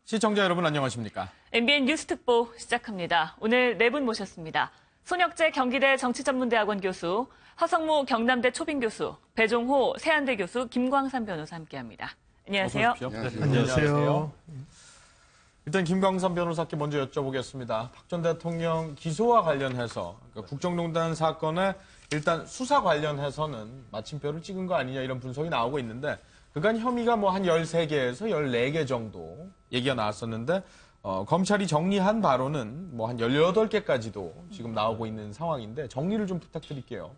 시청자 여러분 안녕하십니까? MBN 뉴스특보 시작합니다. 오늘 네 분 모셨습니다. 손혁재 경기대 정치전문대학원 교수, 허성무 경남대 초빙 교수, 배종호 세안대 교수, 김광삼 변호사 함께합니다. 안녕하세요. 안녕하세요. 일단 김광삼 변호사께 먼저 여쭤보겠습니다. 박 전 대통령 기소와 관련해서 그러니까 국정농단 사건에 일단 수사 관련해서는 마침표를 찍은 거 아니냐 이런 분석이 나오고 있는데 그간 혐의가 뭐 한 13개에서 14개 정도 얘기가 나왔었는데 검찰이 정리한 바로는 뭐 한 18개까지도 지금 나오고 있는 상황인데 정리를 좀 부탁드릴게요.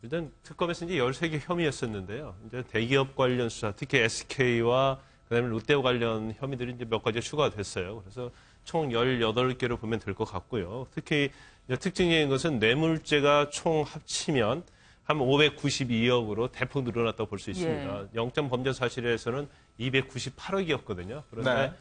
일단 특검에서 이제 13개 혐의였었는데요. 이제 대기업 관련 수사, 특히 SK와 그다음에 롯데와 관련 혐의들이 이제 몇 가지 추가가 됐어요. 그래서 총 18개로 보면 될 것 같고요. 특히 특징적인 것은 뇌물죄가 총 합치면 한 592억으로 대폭 늘어났다고 볼 수 있습니다. 영장 범죄 사실에서는 298억이었거든요. 그런데 네.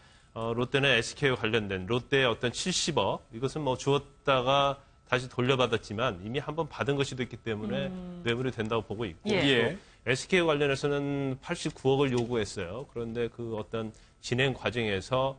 롯데는 SK와 관련된 롯데의 어떤 70억 이것은 뭐 주었다가 다시 돌려받았지만 이미 한번 받은 것이 됐기 때문에 뇌물이 된다고 보고 있고 또 SK와 관련해서는 89억을 요구했어요. 그런데 그 어떤 진행 과정에서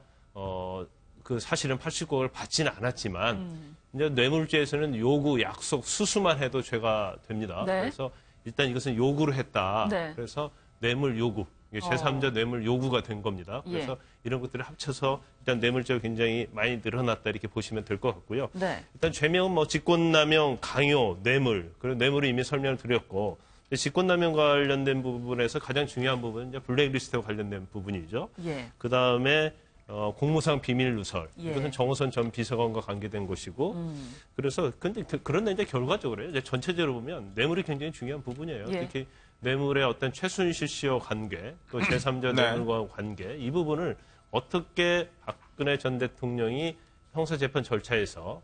그 사실은 89억을 받지는 않았지만 이제 뇌물죄에서는 요구, 약속, 수수만 해도 죄가 됩니다. 네. 그래서 일단 이것은 요구를 했다. 네. 그래서 뇌물 요구, 제3자 뇌물 요구가 된 겁니다. 그래서 이런 것들을 합쳐서 일단 뇌물죄가 굉장히 많이 늘어났다 이렇게 보시면 될 것 같고요. 네. 일단 죄명은 뭐 직권남용, 강요, 뇌물, 그리고 뇌물을 이미 설명을 드렸고 직권남용 관련된 부분에서 가장 중요한 부분은 이제 블랙리스트와 관련된 부분이죠. 그 다음에 공무상 비밀 누설. 이것은 정호선 전 비서관과 관계된 것이고. 그래서 그런데 이제 결과적으로 이제 전체적으로 보면 뇌물이 굉장히 중요한 부분이에요. 특히 뇌물의 어떤 최순실 씨와 관계, 또 제3자 뇌물과 관계 이 부분을 어떻게 박근혜 전 대통령이 형사재판 절차에서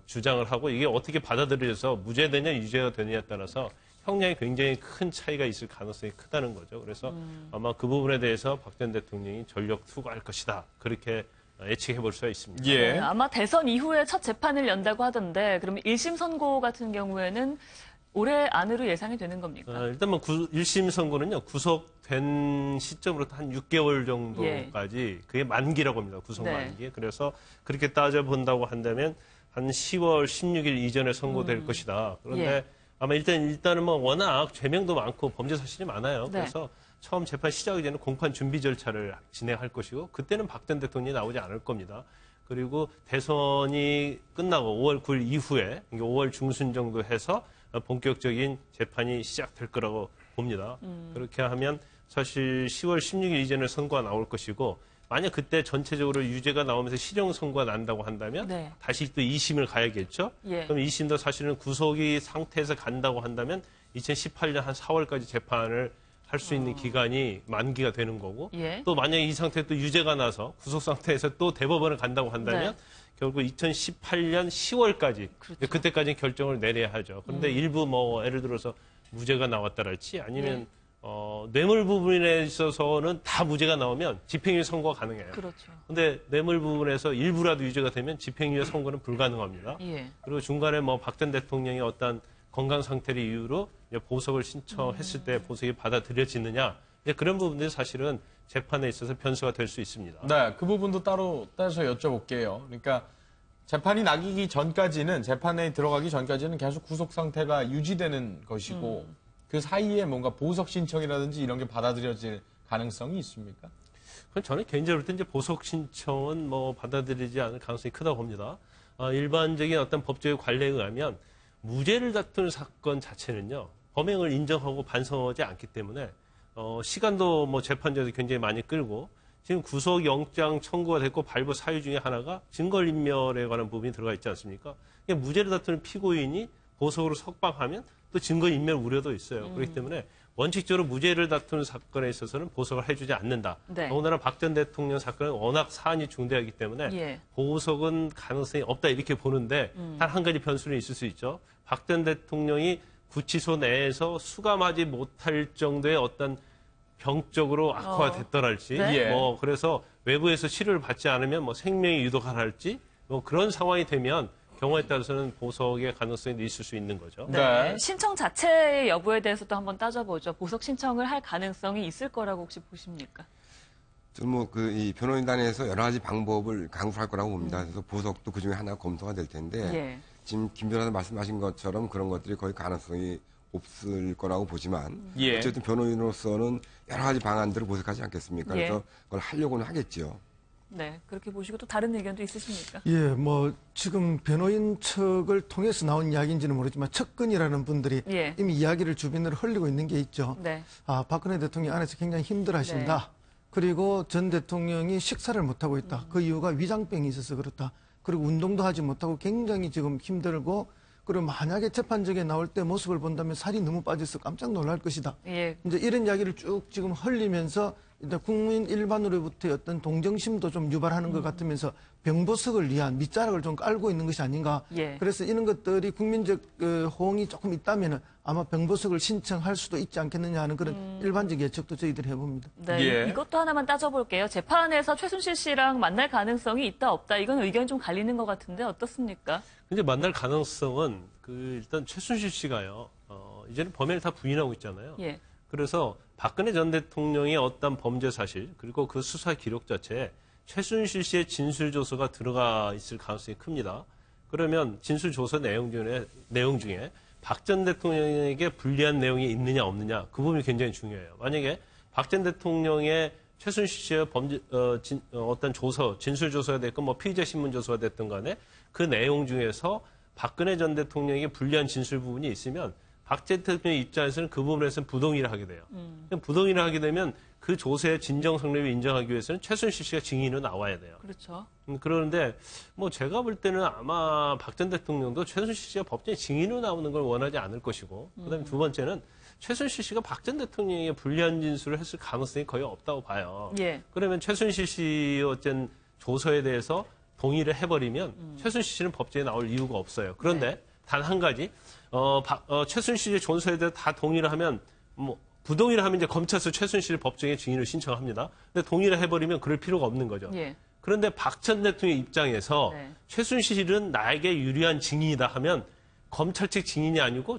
주장을 하고 이게 어떻게 받아들여져서 무죄되냐 유죄가 되느냐에 따라서 형량이 굉장히 큰 차이가 있을 가능성이 크다는 거죠. 그래서 아마 그 부분에 대해서 박 전 대통령이 전력 투구할 것이다. 그렇게 예측해 볼 수가 있습니다. 네, 아마 대선 이후에 첫 재판을 연다고 하던데 그러면 1심 선고 같은 경우에는 올해 안으로 예상이 되는 겁니까? 일단 뭐 1심 선고는요. 구속된 시점으로 한 6개월 정도까지 그게 만기라고 합니다. 구속 만기. 그래서 그렇게 따져본다고 한다면 한 10월 16일 이전에 선고될 것이다. 그런데 아마 일단은 뭐 워낙 죄명도 많고 범죄 사실이 많아요. 그래서 처음 재판 시작이 되는 공판 준비 절차를 진행할 것이고 그때는 박 전 대통령이 나오지 않을 겁니다. 그리고 대선이 끝나고 5월 9일 이후에 5월 중순 정도 해서 본격적인 재판이 시작될 거라고 봅니다. 그렇게 하면 사실 10월 16일 이전에 선고가 나올 것이고 만약 그때 전체적으로 유죄가 나오면서 실형 선고가 난다고 한다면 다시 또 2심을 가야겠죠. 그럼 2심도 사실은 구속이 상태에서 간다고 한다면 2018년 한 4월까지 재판을 할 수 있는 기간이 만기가 되는 거고 또 만약 이 상태에 또 유죄가 나서 구속 상태에서 또 대법원을 간다고 한다면 결국 2018년 10월까지 그때까지 결정을 내려야 하죠. 그런데 일부 뭐 예를 들어서 무죄가 나왔다랄지 아니면 뇌물 부분에 있어서는 다 무죄가 나오면 집행유예 선고가 가능해요. 그런데 뇌물 부분에서 일부라도 유죄가 되면 집행유예 선고는 불가능합니다. 그리고 중간에 뭐 박 전 대통령이 어떤 건강 상태를 이유로 보석을 신청했을 때 보석이 받아들여지느냐 그런 부분들이 사실은 재판에 있어서 변수가 될 수 있습니다. 네, 그 부분도 따로 따서 여쭤볼게요. 그러니까 재판이 나기 전까지는 재판에 들어가기 전까지는 계속 구속 상태가 유지되는 것이고 그 사이에 뭔가 보석 신청이라든지 이런 게 받아들여질 가능성이 있습니까? 그건 저는 개인적으로 이제 보석 신청은 뭐 받아들이지 않을 가능성이 크다고 봅니다. 일반적인 어떤 법조의 관례에 의하면 무죄를 다투는 사건 자체는요 범행을 인정하고 반성하지 않기 때문에 시간도 뭐 재판에서 굉장히 많이 끌고 지금 구속영장 청구가 됐고 발부 사유 중에 하나가 증거인멸에 관한 부분이 들어가 있지 않습니까? 그러니까 무죄를 다투는 피고인이 보석으로 석방하면 또 증거인멸 우려도 있어요. 그렇기 때문에 원칙적으로 무죄를 다투는 사건에 있어서는 보석을 해주지 않는다. 더군다나 박 전 대통령 사건은 워낙 사안이 중대하기 때문에 보석은 가능성이 없다 이렇게 보는데 단 한 가지 변수는 있을 수 있죠. 박 전 대통령이 구치소 내에서 수감하지 못할 정도의 어떤 병적으로 악화가 됐더랄지 뭐 그래서 외부에서 치료를 받지 않으면 뭐 생명이 유독할지 뭐 그런 상황이 되면 경우에 따라서는 보석의 가능성이 있을 수 있는 거죠. 신청 자체의 여부에 대해서도 한번 따져보죠. 보석 신청을 할 가능성이 있을 거라고 혹시 보십니까? 저는 이 변호인단에서 여러 가지 방법을 강구할 거라고 봅니다. 그래서 보석도 그 중에 하나 검토가 될 텐데 예. 지금 김 변호사 말씀하신 것처럼 그런 것들이 거의 가능성이 없을 거라고 보지만 예. 어쨌든 변호인으로서는 여러 가지 방안들을 모색하지 않겠습니까? 예. 그래서 그걸 하려고는 하겠죠. 네, 그렇게 보시고 또 다른 의견도 있으십니까? 예, 지금 변호인 측을 통해서 나온 이야기인지는 모르지만 측근이라는 분들이 예. 이미 이야기를 주변으로 흘리고 있는 게 있죠. 네. 박근혜 대통령 안에서 굉장히 힘들어하신다. 그리고 전 대통령이 식사를 못하고 있다. 그 이유가 위장병이 있어서 그렇다. 그리고 운동도 하지 못하고 굉장히 지금 힘들고 그리고 만약에 재판정에 나올 때 모습을 본다면 살이 너무 빠져서 깜짝 놀랄 것이다. 예. 이제 이런 이야기를 쭉 지금 흘리면서 일단 국민 일반으로부터의 어떤 동정심도 좀 유발하는 것 같으면서 병보석을 위한 밑자락을 좀 깔고 있는 것이 아닌가. 예. 그래서 이런 것들이 국민적 호응이 조금 있다면 아마 병보석을 신청할 수도 있지 않겠느냐 하는 그런 일반적 예측도 저희들이 해봅니다. 네, 예. 이것도 하나만 따져볼게요. 재판에서 최순실 씨랑 만날 가능성이 있다 없다 이건 의견이 좀 갈리는 것 같은데 어떻습니까? 근데 만날 가능성은 일단 최순실 씨가요. 이제는 범행을 다 부인하고 있잖아요. 예. 그래서 박근혜 전 대통령의 어떤 범죄 사실 그리고 그 수사 기록 자체에 최순실 씨의 진술 조서가 들어가 있을 가능성이 큽니다. 그러면 진술 조서 내용 중에 박 전 대통령에게 불리한 내용이 있느냐 없느냐 그 부분이 굉장히 중요해요. 만약에 박 전 대통령의 최순실 씨의 어떤 조서, 진술 조서가 됐건 피의자 신문 조서가 됐든 간에 그 내용 중에서 박근혜 전 대통령에게 불리한 진술 부분이 있으면 박 전 대통령 입장에서는 그 부분에서는 부동의를 하게 돼요. 부동의를 하게 되면 그 조서의 진정 성립을 인정하기 위해서는 최순실 씨가 증인으로 나와야 돼요. 그렇죠. 그러는데 제가 볼 때는 아마 박 전 대통령도 최순실 씨가 법정에 증인으로 나오는 걸 원하지 않을 것이고 그다음에 두 번째는 최순실 씨가 박 전 대통령에게 불리한 진술을 했을 가능성이 거의 없다고 봐요. 예. 그러면 최순실 씨의 어떤 조서에 대해서 동의를 해버리면 최순실 씨는 법정에 나올 이유가 없어요. 그런데 단 한 가지 최순실 씨의 조서에 대해 다 동의를 하면 부동의를 하면 이제 검찰에서 최순실 법정에 증인을 신청합니다. 근데 동의를 해버리면 그럴 필요가 없는 거죠. 예. 그런데 박 전 대통령 입장에서 네. 최순실은 나에게 유리한 증인이다 하면 검찰 측 증인이 아니고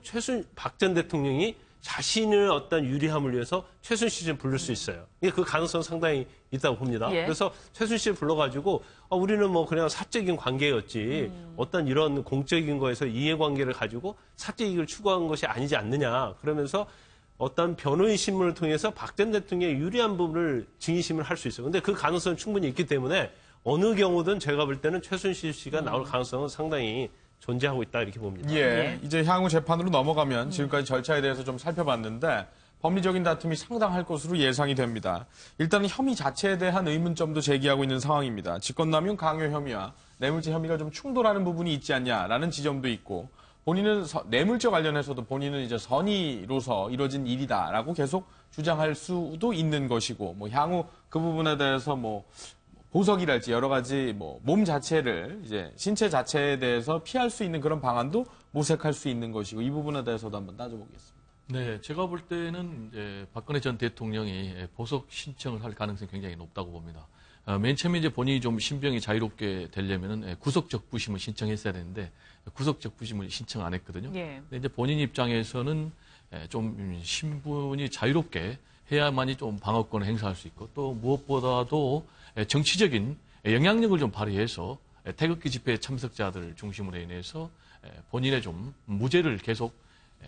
박 전 대통령이 자신의 어떤 유리함을 위해서 최순실을 부를 수 있어요. 그 가능성은 상당히 있다고 봅니다. 예. 그래서 최순실을 불러가지고 우리는 그냥 사적인 관계였지 어떤 이런 공적인 거에서 이해관계를 가지고 사적 이익을 추구한 것이 아니지 않느냐. 그러면서 어떤 변호인 신문을 통해서 박 전 대통령의 유리한 부분을 증인심을 할 수 있어요. 근데 그 가능성은 충분히 있기 때문에 어느 경우든 제가 볼 때는 최순실 씨가 나올 가능성은 상당히 존재하고 있다 이렇게 봅니다. 예. 이제 향후 재판으로 넘어가면 지금까지 절차에 대해서 좀 살펴봤는데 법리적인 다툼이 상당할 것으로 예상이 됩니다. 일단은 혐의 자체에 대한 의문점도 제기하고 있는 상황입니다. 직권남용 강요 혐의와 뇌물죄 혐의가 좀 충돌하는 부분이 있지 않냐라는 지점도 있고 본인은 뇌물죄 관련해서도 본인은 이제 선의로서 이루어진 일이다라고 계속 주장할 수도 있는 것이고 향후 그 부분에 대해서 보석이랄지 여러 가지 몸 자체를 이제 신체 자체에 대해서 피할 수 있는 그런 방안도 모색할 수 있는 것이고 이 부분에 대해서도 한번 따져보겠습니다. 네, 제가 볼 때는 이제 박근혜 전 대통령이 보석 신청을 할 가능성이 굉장히 높다고 봅니다. 맨 처음에 이제 본인이 좀 신병이 자유롭게 되려면은 구속적 부심을 신청했어야 되는데 구속적 부심을 신청 안 했거든요. 예. 근데 이제 본인 입장에서는 좀 신분이 자유롭게 해야만이 좀 방어권을 행사할 수 있고 또 무엇보다도 정치적인 영향력을 좀 발휘해서 태극기 집회 참석자들 중심으로 인해서 본인의 좀 무죄를 계속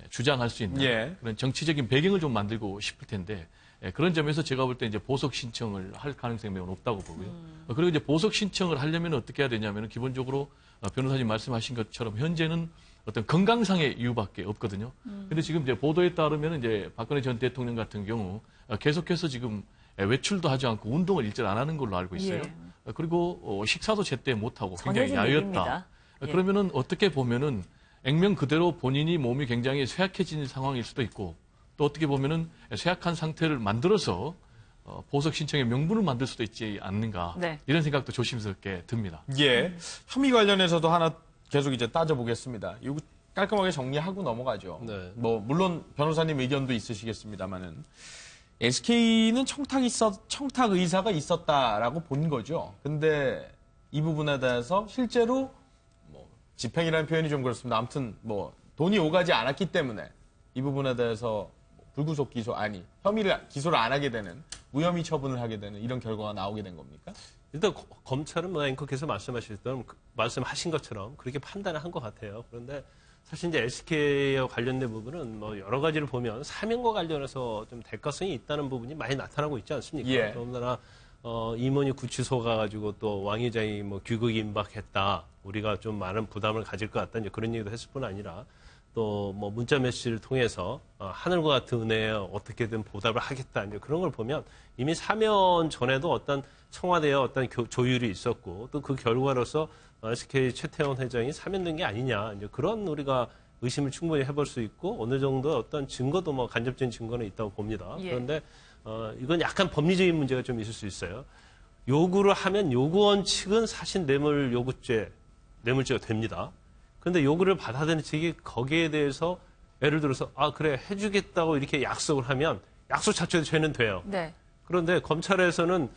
주장할 수 있는 그런 정치적인 배경을 좀 만들고 싶을 텐데 그런 점에서 제가 볼 때 이제 보석 신청을 할 가능성이 매우 높다고 보고요. 그리고 이제 보석 신청을 하려면 어떻게 해야 되냐면 기본적으로 변호사님 말씀하신 것처럼 현재는 어떤 건강상의 이유밖에 없거든요. 근데 지금 이제 보도에 따르면 이제 박근혜 전 대통령 같은 경우 계속해서 지금 외출도 하지 않고 운동을 일절 안 하는 걸로 알고 있어요. 예. 그리고 식사도 제때 못 하고 굉장히 전해진 야였다. 얘기입니다. 예. 그러면은 어떻게 보면은 액면 그대로 본인이 몸이 굉장히 쇠약해진 상황일 수도 있고 또 어떻게 보면은 쇠약한 상태를 만들어서 보석 신청의 명분을 만들 수도 있지 않는가 네. 이런 생각도 조심스럽게 듭니다. 예. 혐의 관련해서도 하나 계속 이제 따져보겠습니다. 이거 깔끔하게 정리하고 넘어가죠. 네. 물론 변호사님 의견도 있으시겠습니다만은 SK는 청탁 의사가 있었다라고 본 거죠. 근데 이 부분에 대해서 실제로 집행이라는 표현이 좀 그렇습니다. 아무튼 돈이 오가지 않았기 때문에 이 부분에 대해서 불구속 기소 아니 기소를 안 하게 되는 무혐의 처분을 하게 되는 이런 결과가 나오게 된 겁니까? 일단 검찰은 뭐 앵커께서 말씀하신 것처럼 그렇게 판단을 한 것 같아요. 그런데 사실 이제 SK와 관련된 부분은 뭐 여러 가지를 보면 사명과 관련해서 좀 대가성이 있다는 부분이 많이 나타나고 있지 않습니까? 예. 더군다나 임원이 구치소 가가지고 또 왕 회장이 뭐 귀국 임박했다. 우리가 좀 많은 부담을 가질 것 같다. 이제 그런 얘기도 했을 뿐 아니라 또 뭐 문자 메시지를 통해서 하늘과 같은 은혜에 어떻게든 보답을 하겠다. 이제 그런 걸 보면 이미 사면 전에도 어떤 청와대에 어떤 조율이 있었고 또 그 결과로서 SK 최태원 회장이 사면된 게 아니냐. 이제 그런 우리가 의심을 충분히 해볼 수 있고 어느 정도 어떤 증거도 뭐 간접적인 증거는 있다고 봅니다. 예. 그런데 이건 약간 법리적인 문제가 좀 있을 수 있어요. 요구를 하면 요구원 측은 사실 뇌물죄가 됩니다. 그런데 요구를 받아들이는 측이 거기에 대해서 예를 들어서 그래 해주겠다고 이렇게 약속을 하면 약속 자체도 죄는 돼요. 네. 그런데 검찰에서는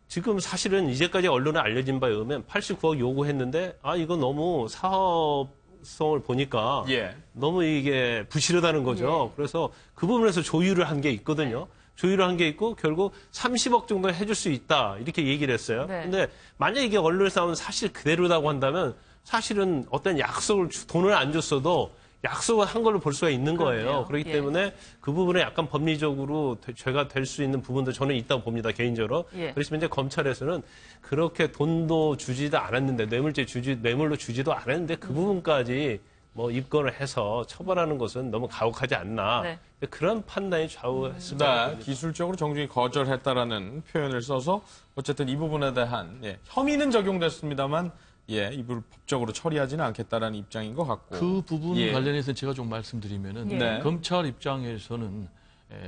지금 사실은 이제까지 언론에 알려진 바에 의하면 89억 요구했는데 이거 너무 사업성을 보니까 예. 너무 이게 부실하다는 거죠. 예. 그래서 그 부분에서 조율을 한 게 있거든요. 조율을 한 게 있고 결국 30억 정도 해줄 수 있다 이렇게 얘기를 했어요. 네. 근데 만약 이게 언론에서 나오는 사실 그대로라고 한다면 사실은 어떤 약속을 돈을 안 줬어도 약속을 한 걸로 볼 수가 있는 거예요. 그러네요. 그렇기 예. 때문에 그 부분에 약간 법리적으로 죄가 될 수 있는 부분도 저는 있다고 봅니다. 개인적으로. 예. 그렇지만 이제 검찰에서는 그렇게 돈도 주지도 않았는데 뇌물로 주지도 않았는데 그 부분까지 뭐 입건을 해서 처벌하는 것은 너무 가혹하지 않나. 네. 그런 판단이 좌우했습니다. 네, 기술적으로 정중히 거절했다라는 표현을 써서 어쨌든 이 부분에 대한 혐의는 적용됐습니다만 이걸 법적으로 처리하지는 않겠다라는 입장인 것 같고. 그 부분 예. 관련해서 제가 좀 말씀드리면은 네. 검찰 입장에서는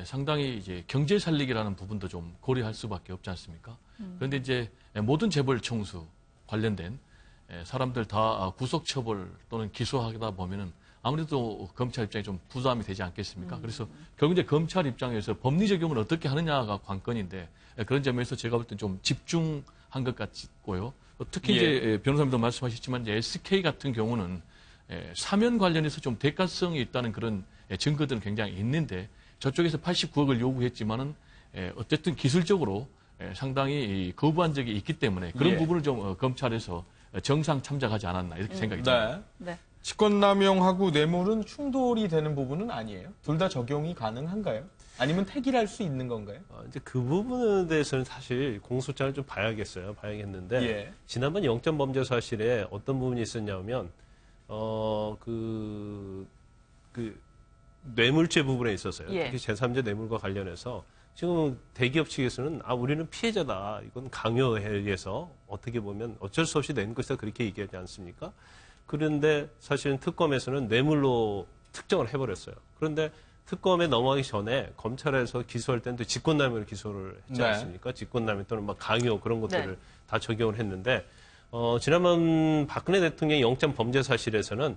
상당히 이제 경제 살리기라는 부분도 좀 고려할 수밖에 없지 않습니까? 그런데 이제 모든 재벌 총수 관련된 사람들 다 구속 처벌 또는 기소하다 보면은 아무래도 검찰 입장에 좀 부담이 되지 않겠습니까? 그래서 결국 이제 검찰 입장에서 법리 적용을 어떻게 하느냐가 관건인데 그런 점에서 제가 볼 땐 좀 집중한 것 같고요. 특히 이제 변호사님도 말씀하셨지만 이제 SK 같은 경우는 사면 관련해서 좀 대가성이 있다는 그런 증거들은 굉장히 있는데 저쪽에서 89억을 요구했지만은 어쨌든 기술적으로 상당히 거부한 적이 있기 때문에 그런 부분을 좀 검찰에서 정상 참작하지 않았나 이렇게 생각이 듭니다. 네. 네. 직권남용하고 뇌물은 충돌이 되는 부분은 아니에요? 둘 다 적용이 가능한가요? 아니면 택일할 수 있는 건가요? 이제 그 부분에 대해서는 사실 공소장을 좀 봐야겠는데 예. 지난번 영장 범죄 사실에 어떤 부분이 있었냐면 뇌물죄 부분에 있었어요. 예. 특히 제3자 뇌물과 관련해서 지금 대기업 측에서는 우리는 피해자다. 이건 강요에 의해서 어떻게 보면 어쩔 수 없이 낸 것이다. 그렇게 얘기하지 않습니까? 그런데 사실은 특검에서는 뇌물로 특정을 해버렸어요. 그런데 특검에 넘어가기 전에 검찰에서 기소할 때는 또 직권남용을 기소를 했지 네. 않습니까? 직권남용 또는 막 강요 그런 것들을 네. 다 적용을 했는데 지난번 박근혜 대통령의 영장 범죄 사실에서는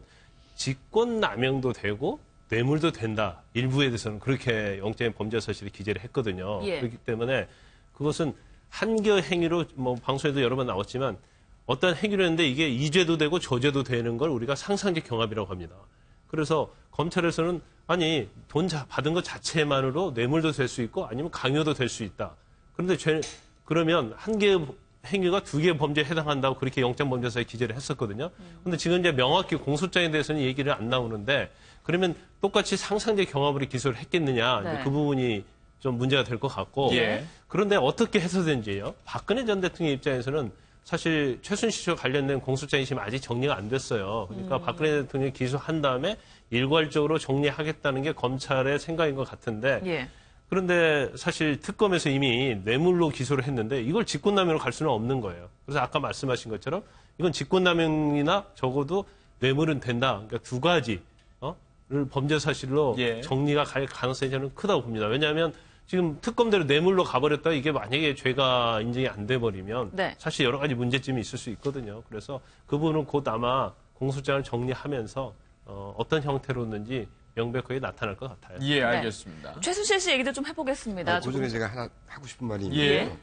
직권남용도 되고 뇌물도 된다. 일부에 대해서는 그렇게 영장의 범죄 사실을 기재를 했거든요. 예. 그렇기 때문에 그것은 한겨 행위로 뭐 방송에도 여러 번 나왔지만 어떤 행위를 했는데 이게 이죄도 되고 저죄도 되는 걸 우리가 상상적 경합이라고 합니다. 그래서 검찰에서는 아니 돈 받은 것 자체만으로 뇌물도 될 수 있고 아니면 강요도 될 수 있다. 그런데 그러면 한 개의 행위가 두 개의 범죄에 해당한다고 그렇게 영장범죄사에 기재를 했었거든요. 그런데 지금 이제 명확히 공소장에 대해서는 얘기를 안 나오는데 그러면 똑같이 상상적 경합으로 기소를 했겠느냐. 네. 이제 그 부분이 좀 문제가 될 것 같고. 예. 그런데 어떻게 해서든지요. 박근혜 전 대통령 입장에서는 사실 최순실과 관련된 공소장이 지금 아직 정리가 안 됐어요. 그러니까 박근혜 대통령이 기소한 다음에 일괄적으로 정리하겠다는 게 검찰의 생각인 것 같은데 예. 그런데 사실 특검에서 이미 뇌물로 기소를 했는데 이걸 직권남용으로 갈 수는 없는 거예요. 그래서 아까 말씀하신 것처럼 이건 직권남용이나 적어도 뇌물은 된다. 그러니까 두 가지를 범죄 사실로 예. 정리가 갈 가능성이 저는 크다고 봅니다. 왜냐하면 지금 특검대로 뇌물로 가버렸다 이게 만약에 죄가 인정이 안 돼버리면 네. 사실 여러 가지 문제점이 있을 수 있거든요. 그래서 그 부분은 곧 아마 공소장을 정리하면서 어떤 형태로든지 명백하게 나타날 것 같아요. 예, 알겠습니다. 최순실 씨 얘기도 좀 해보겠습니다. 그 전에 제가 하나 하고 싶은 말이 있는데 예.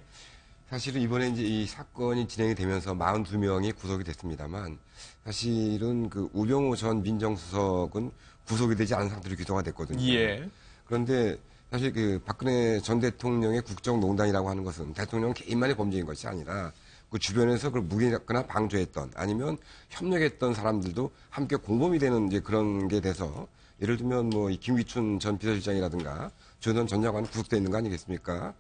사실은 이번에 이제 이 사건이 진행이 되면서 42명이 구속이 됐습니다만 사실은 그 우병우 전 민정수석은 구속이 되지 않은 상태로 기소가 됐거든요. 예. 그런데 사실 그 박근혜 전 대통령의 국정농단이라고 하는 것은 대통령 개인만의 범죄인 것이 아니라 그 주변에서 그걸 묵인하거나 방조했던 아니면 협력했던 사람들도 함께 공범이 되는 이제 그런 게 돼서 예를 들면 뭐 이 김위춘 전 비서실장이라든가 조현 전 장관은 구속돼 있는 거 아니겠습니까?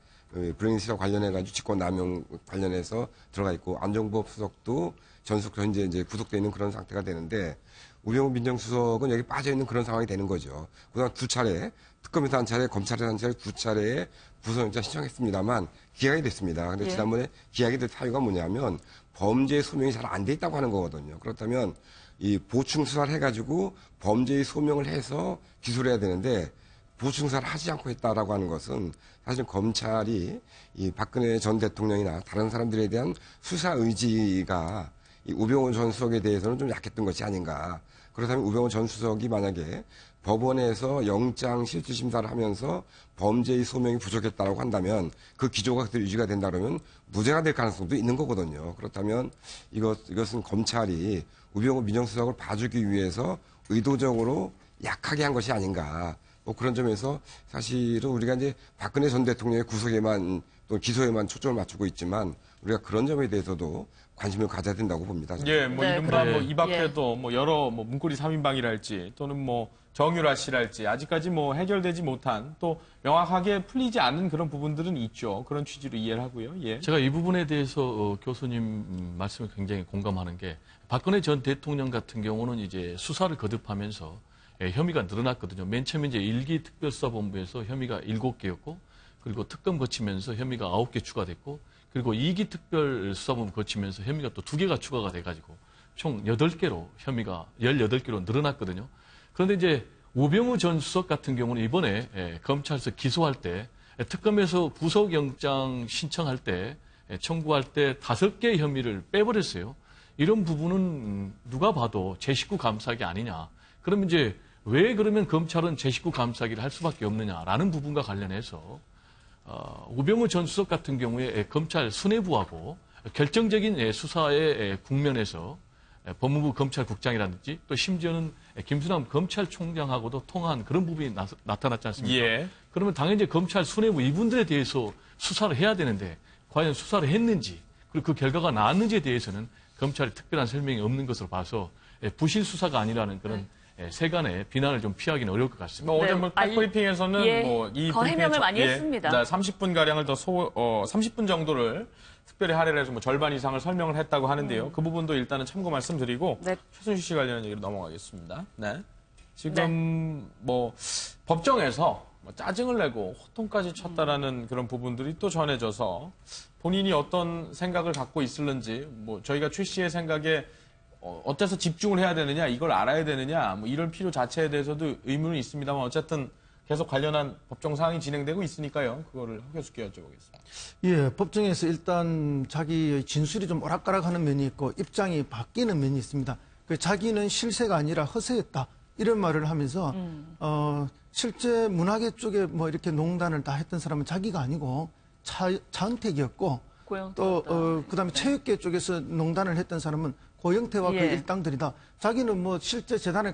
불행시와 관련해가지고 직권남용 관련해서 들어가 있고 안종범 수석도 전속 현재 이제 구속돼 있는 그런 상태가 되는데 우병우 민정수석은 여기 빠져 있는 그런 상황이 되는 거죠. 그동안 두 차례 특검에서 한 차례, 검찰에서 한 차례, 두 차례에 구속영장 신청했습니다만 기각이 됐습니다. 근데 지난번에 기각이 된 사유가 뭐냐면 범죄의 소명이 잘 안 돼 있다고 하는 거거든요. 그렇다면 이 보충 수사를 해가지고 범죄의 소명을 해서 기소를 해야 되는데 보충 수사를 하지 않고 했다라고 하는 것은 사실 검찰이 이 박근혜 전 대통령이나 다른 사람들에 대한 수사 의지가 이 우병우 전 수석에 대해서는 좀 약했던 것이 아닌가. 그렇다면 우병우 전 수석이 만약에 법원에서 영장 실질 심사를 하면서 범죄의 소명이 부족했다고 한다면 그 기조가 그대로 유지가 된다 그러면 무죄가 될 가능성도 있는 거거든요. 그렇다면 이것은 검찰이 우병우 민정수석을 봐주기 위해서 의도적으로 약하게 한 것이 아닌가. 뭐 그런 점에서 사실은 우리가 이제 박근혜 전 대통령의 구속에만 또 기소에만 초점을 맞추고 있지만 우리가 그런 점에 대해서도 관심을 가져야 된다고 봅니다. 저는. 예, 뭐 네, 이른바 그래. 뭐 이 밖에도 뭐 여러 뭐 문고리 3인방이랄지 또는 뭐 정유라 씨랄지 아직까지 뭐 해결되지 못한 또 명확하게 풀리지 않은 그런 부분들은 있죠. 그런 취지로 이해를 하고요. 예. 제가 이 부분에 대해서 교수님 말씀에 굉장히 공감하는 게 박근혜 전 대통령 같은 경우는 이제 수사를 거듭하면서 혐의가 늘어났거든요. 맨 처음에 이제 1기 특별수사본부에서 혐의가 7개였고 그리고 특검 거치면서 혐의가 9개 추가됐고 그리고 2기 특별수사본부 거치면서 혐의가 또 2개가 추가가 돼가지고 총 8개로 혐의가 18개로 늘어났거든요. 그런데 이제 우병우 전 수석 같은 경우는 이번에 검찰에서 기소할 때 특검에서 구속영장 신청할 때 청구할 때 5개의 혐의를 빼버렸어요. 이런 부분은 누가 봐도 제 식구 감싸기 아니냐. 그러면 이제 왜 그러면 검찰은 제 식구 감싸기를 할 수밖에 없느냐라는 부분과 관련해서 우병우 전 수석 같은 경우에 검찰 수뇌부하고 결정적인 수사의 국면에서 법무부 검찰국장이라든지 또 심지어는 김수남 검찰총장하고도 통화한 그런 부분이 나타났지 않습니까? 예. 그러면 당연히 이제 검찰 수뇌부 이분들에 대해서 수사를 해야 되는데 과연 수사를 했는지 그리고 그 결과가 나왔는지에 대해서는 검찰이 특별한 설명이 없는 것으로 봐서 부실 수사가 아니라는 그런 세간의 비난을 좀 피하기는 어려울 것 같습니다. 뭐 어제 뭐 팩브리핑에서는 뭐 이 더 해명을 많이 했습니다. 30분 가량을 더 30분 정도를 특별히 할애를 해서 뭐 절반 이상을 설명을 했다고 하는데요. 그 부분도 일단은 참고 말씀드리고 네. 최순실 씨 관련 얘기로 넘어가겠습니다. 네. 지금 뭐 법정에서 뭐 짜증을 내고 호통까지 쳤다라는 그런 부분들이 또 전해져서 본인이 어떤 생각을 갖고 있을는지 뭐 저희가 최 씨의 생각에 어째서 집중을 해야 되느냐, 이걸 알아야 되느냐, 뭐 이런 필요 자체에 대해서도 의문은 있습니다만 어쨌든 계속 관련한 법정 사항이 진행되고 있으니까요. 그거를 허 교수께 여쭤보겠습니다. 예, 법정에서 일단 자기의 진술이 좀 오락가락하는 면이 있고 입장이 바뀌는 면이 있습니다. 자기는 실세가 아니라 허세였다 이런 말을 하면서 실제 문화계 쪽에 뭐 이렇게 농단을 다 했던 사람은 자기가 아니고 차은택이었고 또 그다음에 체육계 쪽에서 농단을 했던 사람은 고영태와 그 일당들이다. 자기는 뭐 실제 재단에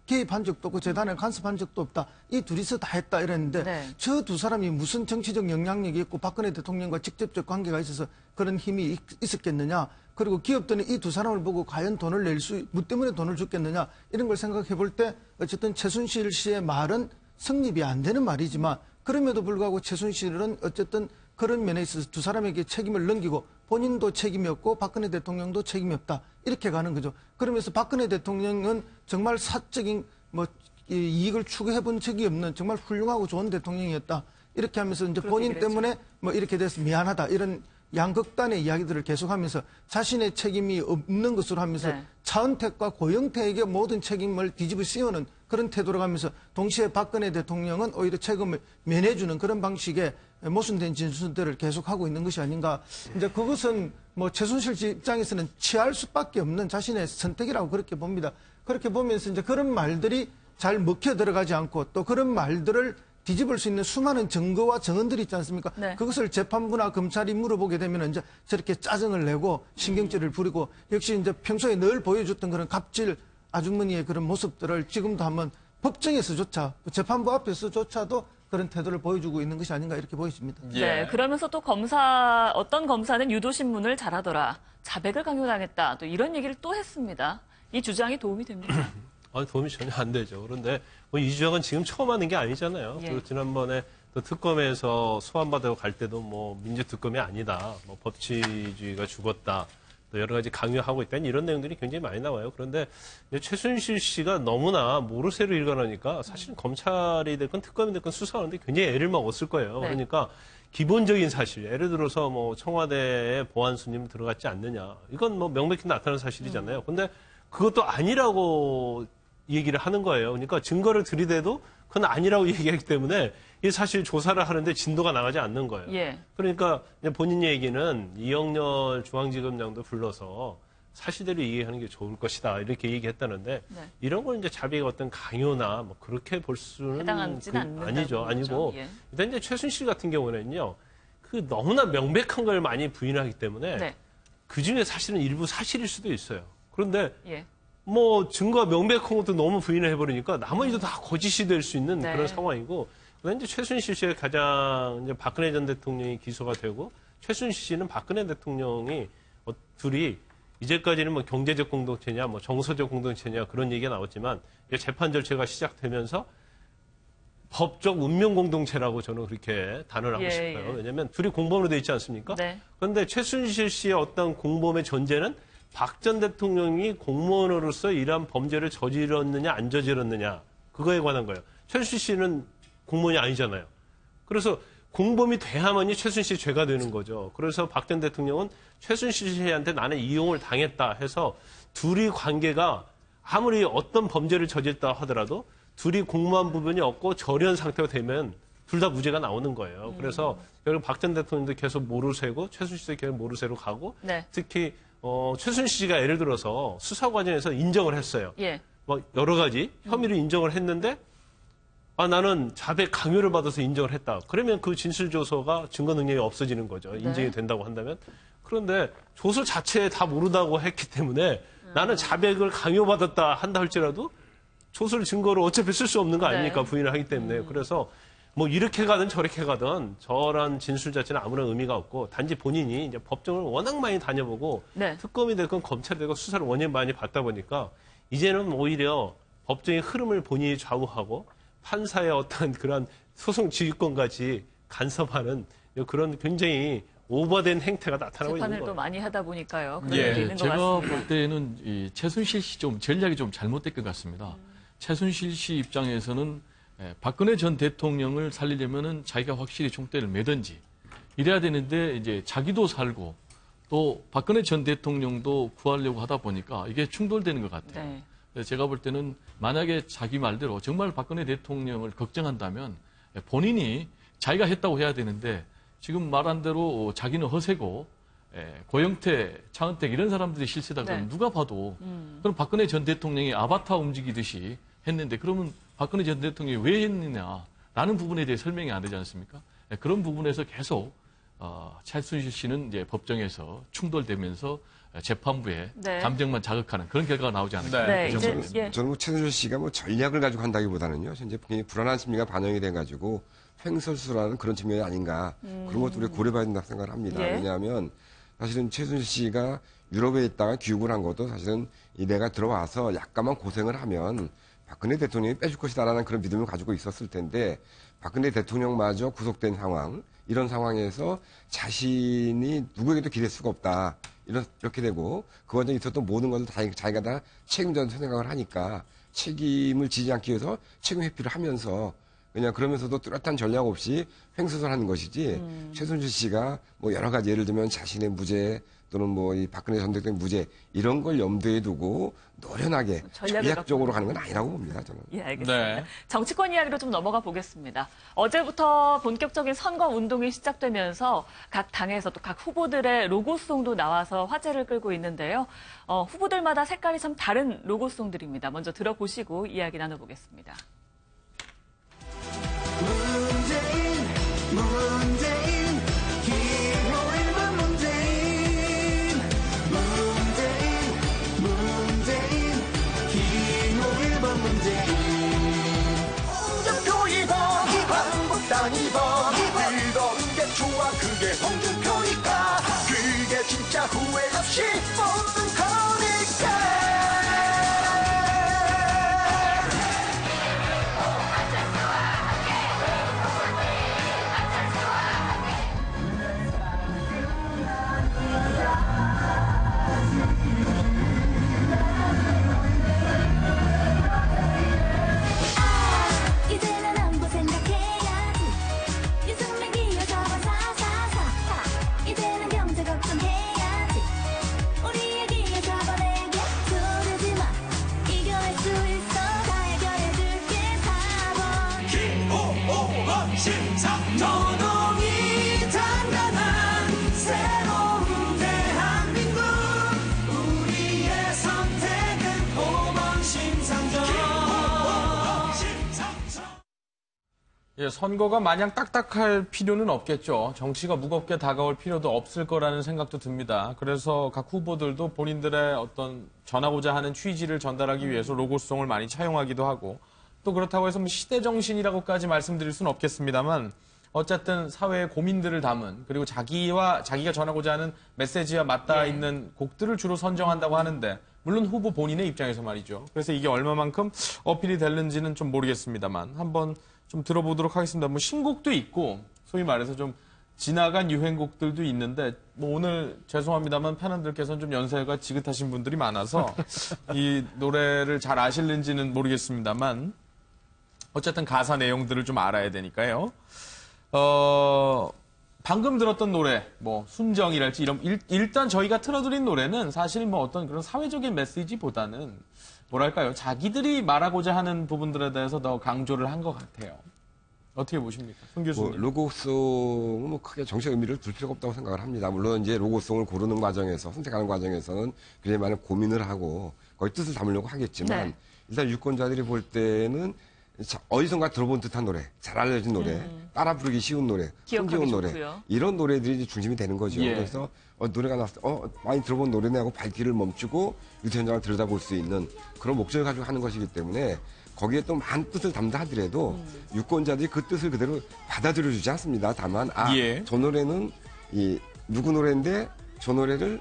개입한 적도 없고 재단에 간섭한 적도 없다. 이 둘이서 다 했다 이랬는데 저 두 사람이 무슨 정치적 영향력이 있고 박근혜 대통령과 직접적 관계가 있어서 그런 힘이 있었겠느냐. 그리고 기업들은 이 두 사람을 보고 과연 돈을 뭐 때문에 돈을 줬겠느냐 이런 걸 생각해 볼 때 어쨌든 최순실 씨의 말은 성립이 안 되는 말이지만 그럼에도 불구하고 최순실은 어쨌든 그런 면에 있어서 두 사람에게 책임을 넘기고 본인도 책임이 없고 박근혜 대통령도 책임이 없다. 이렇게 가는 거죠. 그러면서 박근혜 대통령은 정말 사적인 뭐 이익을 추구해 본 적이 없는 정말 훌륭하고 좋은 대통령이었다. 이렇게 하면서 이제 본인 때문에 뭐 이렇게 돼서 미안하다. 이런 양극단의 이야기들을 계속하면서 자신의 책임이 없는 것으로 하면서 차은택과 고영태에게 모든 책임을 뒤집어 씌우는 그런 태도로 가면서 동시에 박근혜 대통령은 오히려 책임을 면해주는 그런 방식의 모순된 진술들을 계속하고 있는 것이 아닌가. 이제 그것은 뭐 최순실 씨 입장에서는 취할 수밖에 없는 자신의 선택이라고 그렇게 봅니다. 그렇게 보면서 이제 그런 말들이 잘 먹혀 들어가지 않고 또 그런 말들을 뒤집을 수 있는 수많은 증거와 증언들이 있지 않습니까? 그것을 재판부나 검찰이 물어보게 되면 이제 저렇게 짜증을 내고 신경질을 부리고 역시 이제 평소에 늘 보여줬던 그런 갑질 아주머니의 그런 모습들을 지금도 한번 법정에서조차 재판부 앞에서조차도 그런 태도를 보여주고 있는 것이 아닌가 이렇게 보여집니다. 예. 네, 그러면서 또 어떤 검사는 유도신문을 잘하더라, 자백을 강요당했다, 또 이런 얘기를 또 했습니다. 이 주장이 도움이 됩니까? 도움이 전혀 안 되죠. 그런데 뭐 이 주장은 지금 처음 하는 게 아니잖아요. 예. 또 지난번에 또 특검에서 소환받아고 갈 때도 뭐 민주특검이 아니다, 뭐 법치주의가 죽었다, 또 여러 가지 강요하고 있다, 이런 내용들이 굉장히 많이 나와요. 그런데 이제 최순실 씨가 너무나 모르쇠로 일관하니까 사실 검찰이 됐건 특검이 됐건 수사하는데 굉장히 애를 먹었을 거예요. 네. 그러니까 기본적인 사실, 예를 들어서 뭐 청와대에 보안 손님 들어갔지 않느냐, 이건 뭐 명백히 나타나는 사실이잖아요. 근데 그것도 아니라고 얘기를 하는 거예요. 그러니까 증거를 들이대도 그건 아니라고 얘기하기 때문에 이게 사실 조사를 하는데 진도가 나가지 않는 거예요. 예. 그러니까 본인 얘기는 이영렬 중앙지검장도 불러서 사실대로 얘기하는 게 좋을 것이다, 이렇게 얘기했다는데 네. 이런 걸 이제 자백의 어떤 강요나 뭐 그렇게 볼 수는 해당하지는 않는다는 아니죠. 거죠. 아니고 예. 일단 이제 최순실 같은 경우는요, 그 너무나 명백한 걸 많이 부인하기 때문에 네. 그 중에 사실은 일부 사실일 수도 있어요. 그런데 예. 뭐 증거가 명백한 것도 너무 부인을 해버리니까 나머지도 다 거짓이 될 수 있는 네. 그런 상황이고, 그다음에 이제 최순실 씨의 가장 이제 박근혜 전 대통령이 기소가 되고 최순실 씨는 박근혜 대통령이 둘이 이제까지는 뭐 경제적 공동체냐, 뭐 정서적 공동체냐 그런 얘기가 나왔지만 이제 재판 절차가 시작되면서 법적 운명 공동체라고 저는 그렇게 단언을 하고 예, 싶어요. 예. 왜냐하면 둘이 공범으로 돼 있지 않습니까? 네. 그런데 최순실 씨의 어떤 공범의 존재는 박 전 대통령이 공무원으로서 이러한 범죄를 저질렀느냐 안 저질렀느냐, 그거에 관한 거예요. 최순실 씨는 공무원이 아니잖아요. 그래서 공범이 돼야만이 최순실 죄가 되는 거죠. 그래서 박 전 대통령은 최순실 씨한테 나는 이용을 당했다 해서 둘이 관계가 아무리 어떤 범죄를 저질렀다 하더라도 둘이 공모한 부분이 없고 절연 상태가 되면 둘 다 무죄가 나오는 거예요. 그래서 결국 박 전 대통령도 계속 모르쇠고 최순실 씨도 계속 모르쇠로 가고, 네. 특히 최순실 씨가 예를 들어서 수사 과정에서 인정을 했어요. 예. 뭐 여러 가지 혐의를 인정을 했는데 나는 자백 강요를 받아서 인정을 했다. 그러면 그 진술조서가 증거 능력이 없어지는 거죠. 인정이 된다고 한다면. 그런데 조서 자체에 다 모르다고 했기 때문에 나는 자백을 강요받았다 한다 할지라도 조서를 증거로 어차피 쓸 수 없는 거 아닙니까? 네. 부인을 하기 때문에. 그래서 뭐 이렇게 가든 저렇게 가든 저런 진술 자체는 아무런 의미가 없고, 단지 본인이 이제 법정을 워낙 많이 다녀보고 네. 특검이 됐건 검찰이 됐건 수사를 워낙 많이 받다 보니까 이제는 오히려 법정의 흐름을 본인이 좌우하고 판사의 어떤 그런 소송 지휘권까지 간섭하는 그런 굉장히 오버된 행태가 나타나고 있는 재판을 거예요. 또 많이 하다 보니까요. 그런 예. 게 있는 것 제가 같습니다. 볼 때는 이 최순실 씨 좀 전략이 좀 잘못된 것 같습니다. 최순실 씨 입장에서는 박근혜 전 대통령을 살리려면은 자기가 확실히 총대를 매든지 이래야 되는데, 이제 자기도 살고 또 박근혜 전 대통령도 구하려고 하다 보니까 이게 충돌되는 것 같아요. 네. 그래서 제가 볼 때는 만약에 자기 말대로 정말 박근혜 대통령을 걱정한다면 본인이 자기가 했다고 해야 되는데, 지금 말한 대로 자기는 허세고 고영태, 차은택 이런 사람들이 실세다 그러면 네. 누가 봐도 그럼 박근혜 전 대통령이 아바타 움직이듯이 했는데, 그러면 박근혜 전 대통령이 왜 했느냐라는 부분에 대해 설명이 안 되지 않습니까? 그런 부분에서 계속 최순실 씨는 이제 법정에서 충돌되면서 재판부에 네. 감정만 자극하는 그런 결과가 나오지 않을까. 네, 그 이제 정도입니다. 예. 저는 뭐 최순실 씨가 뭐 전략을 가지고 한다기보다는요, 현재 굉장히 불안한 심리가 반영이 돼가지고 횡설수라는 그런 측면이 아닌가, 그런 것도 우리가 고려해봐야 된다고 생각을 합니다. 예. 왜냐하면 사실은 최순실 씨가 유럽에 있다가 귀국을 한 것도 사실은 이 내가 들어와서 약간만 고생을 하면 박근혜 대통령이 빼줄 것이다라는 그런 믿음을 가지고 있었을 텐데, 박근혜 대통령마저 구속된 상황, 이런 상황에서 자신이 누구에게도 기댈 수가 없다, 이렇게 되고 그 과정에 있었던 모든 것을 다 자기가 다 책임진다는 생각을 하니까 책임을 지지 않기 위해서 책임 회피를 하면서, 그냥 그러면서도 뚜렷한 전략 없이 횡설수설하는 것이지, 최순실 씨가 뭐 여러 가지 예를 들면 자신의 무죄 또는 뭐 이 박근혜 전 대통령 무죄 이런 걸 염두에 두고 노련하게 전략적으로 가는 건 아니라고 봅니다, 저는. 예, 알겠습니다. 네. 정치권 이야기로 좀 넘어가 보겠습니다. 어제부터 본격적인 선거 운동이 시작되면서 각 당에서 또 각 후보들의 로고송도 나와서 화제를 끌고 있는데요. 후보들마다 색깔이 참 다른 로고송들입니다. 먼저 들어보시고 이야기 나눠보겠습니다. 문재인 기호 1번 문재인 기호 1번 문재인 홍준표 2번 한국당 후회 없이 뽑는 거니까. 이제는 안보 생각해야지. 유승민 기어잡아 사사사. 이제는 경제 걱정해야지. 우리의 기회 잡아내게 두르지 마. 이겨낼 수 있어. 다 해결해줄게. 4번 기호호번 심상 노동이 단단한 새로운 대한민국. 우리의 선택은 5번 심상정. 예, 선거가 마냥 딱딱할 필요는 없겠죠. 정치가 무겁게 다가올 필요도 없을 거라는 생각도 듭니다. 그래서 각 후보들도 본인들의 어떤 전하고자 하는 취지를 전달하기 위해서 로고송을 많이 차용하기도 하고, 또 그렇다고 해서 뭐 시대 정신이라고까지 말씀드릴 수는 없겠습니다만, 어쨌든 사회의 고민들을 담은, 그리고 자기가 전하고자 하는 메시지와 맞닿아 있는 곡들을 주로 선정한다고 하는데, 물론 후보 본인의 입장에서 말이죠. 그래서 이게 얼마만큼 어필이 될는지는 좀 모르겠습니다만 한번 좀 들어보도록 하겠습니다. 뭐 신곡도 있고 소위 말해서 좀 지나간 유행곡들도 있는데, 뭐 오늘 죄송합니다만 팬분들께서는 좀 연세가 지긋하신 분들이 많아서 이 노래를 잘 아실는지는 모르겠습니다만 어쨌든 가사 내용들을 좀 알아야 되니까요. 방금 들었던 노래, 뭐 순정이랄지 이런 일단 저희가 틀어드린 노래는 사실 뭐 어떤 그런 사회적인 메시지보다는 뭐랄까요, 자기들이 말하고자 하는 부분들에 대해서 더 강조를 한 것 같아요. 어떻게 보십니까, 손 교수님? 뭐 로고송은 뭐 크게 정치적 의미를 둘 필요가 없다고 생각을 합니다. 물론 이제 로고송을 고르는 과정에서, 선택하는 과정에서는 굉장히 많은 고민을 하고 거의 뜻을 담으려고 하겠지만, 네. 일단 유권자들이 볼 때는 어디선가 들어본 듯한 노래, 잘 알려진 노래, 따라 부르기 쉬운 노래, 기억하기 흥겨운 노래, 좋고요. 이런 노래들이 이제 중심이 되는 거죠. 예. 그래서 노래가 나왔을 때 많이 들어본 노래네 하고 발길을 멈추고 유세 현장을 들여다볼 수 있는 그런 목적을 가지고 하는 것이기 때문에 거기에 또 많은 뜻을 담다 하더라도 유권자들이 그 뜻을 그대로 받아들여주지 않습니다. 다만 예. 저 노래는 이 누구 노래인데 저 노래를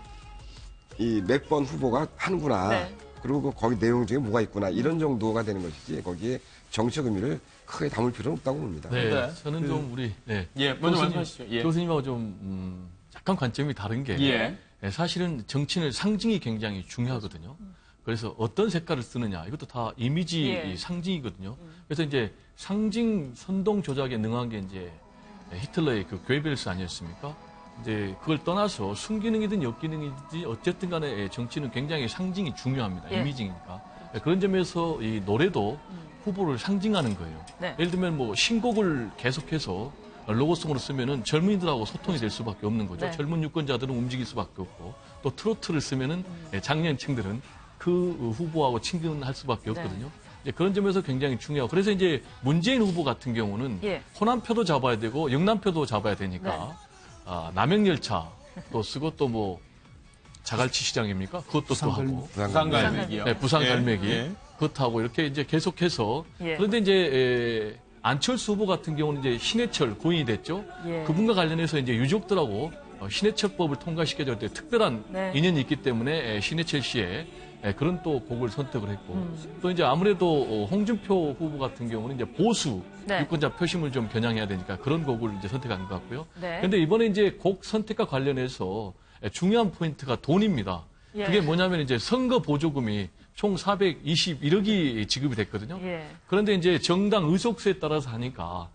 이 몇 번 후보가 하는구나. 네. 그리고 거기 내용 중에 뭐가 있구나. 이런 정도가 되는 것이지 거기에 정치적 의미를 크게 담을 필요는 없다고 봅니다. 네, 네. 저는 좀 우리 예, 먼저 교수님, 말씀하시죠. 예. 교수님하고 좀 약간 관점이 다른 게 예. 사실은 정치는 상징이 굉장히 중요하거든요. 그래서 어떤 색깔을 쓰느냐 이것도 다 이미지 예. 상징이거든요. 그래서 이제 상징 선동 조작에 능한 게 이제 히틀러의 그 괴벨스 아니었습니까? 이제 그걸 떠나서 순기능이든 역기능이든지 어쨌든 간에 정치는 굉장히 상징이 중요합니다. 예. 이미지니까. 그런 점에서 이 노래도 후보를 상징하는 거예요. 네. 예를 들면 뭐 신곡을 계속해서 로고송으로 쓰면은 젊은이들하고 소통이 될 수밖에 없는 거죠. 네. 젊은 유권자들은 움직일 수밖에 없고, 또 트로트를 쓰면은 장년층들은 그 후보하고 친근할 수밖에 없거든요. 이제 그런 점에서 굉장히 중요하고, 그래서 이제 문재인 후보 같은 경우는 예. 호남표도 잡아야 되고 영남표도 잡아야 되니까 남양열차도 쓰고, 또 뭐 자갈치 시장입니까? 그것도 또 하고, 부산 갈매기요. 네, 부산 예, 갈매기 예. 그것하고 이렇게 이제 계속해서 예. 그런데 이제 안철수 후보 같은 경우는 이제 신해철 고인이 됐죠. 예. 그분과 관련해서 이제 유족들하고 신해철법을 통과시켜줄 때 특별한 네. 인연이 있기 때문에 신해철 씨의 그런 또 곡을 선택을 했고, 또 이제 아무래도 홍준표 후보 같은 경우는 이제 보수 네. 유권자 표심을 좀 겨냥해야 되니까 그런 곡을 이제 선택한 것 같고요. 네. 그런데 이번에 이제 곡 선택과 관련해서 중요한 포인트가 돈입니다. 예. 그게 뭐냐면 이제 선거 보조금이 총 421억이 지급이 됐거든요. 예. 그런데 이제 정당 의석수에 따라서 하니까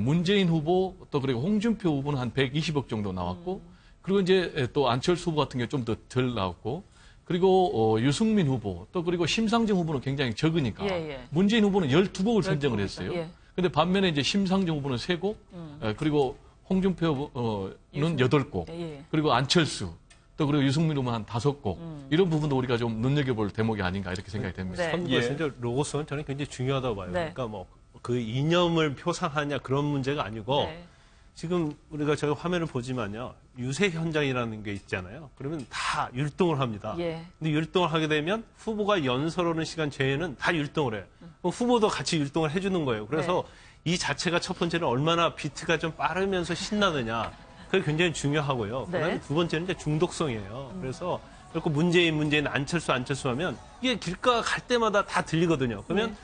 문재인 후보 또 그리고 홍준표 후보는 한 120억 정도 나왔고, 그리고 이제 또 안철수 후보 같은 경우 좀 더 덜 나왔고, 그리고 유승민 후보 또 그리고 심상정 후보는 굉장히 적으니까 예. 문재인 후보는 12곡을 선정을 했어요. 예. 근데 반면에 이제 심상정 후보는 3곡, 그리고 홍준표 후보는 8곡, 예. 그리고 안철수 또 그리고 유승민 후보는 한 5곡, 이런 부분도 우리가 좀 눈여겨볼 대목이 아닌가 이렇게 생각이 됩니다. 네. 선거에서 예. 이제 로고송은 저는 굉장히 중요하다고 봐요. 네. 그러니까 뭐 그 이념을 표상하냐 그런 문제가 아니고, 네. 지금 우리가 저희 화면을 보지만요, 유세 현장이라는 게 있잖아요. 그러면 다 율동을 합니다. 예. 근데 율동을 하게 되면 후보가 연설하는 시간 제외는 다 율동을 해요. 그럼 후보도 같이 율동을 해주는 거예요. 그래서 이 자체가 첫 번째는 얼마나 비트가 좀 빠르면서 신나느냐. 그게 굉장히 중요하고요. 네. 그다음에 두 번째는 이제 중독성이에요. 그래서 그리고 문재인 안철수 하면 이게 길가 갈 때마다 다 들리거든요. 그러면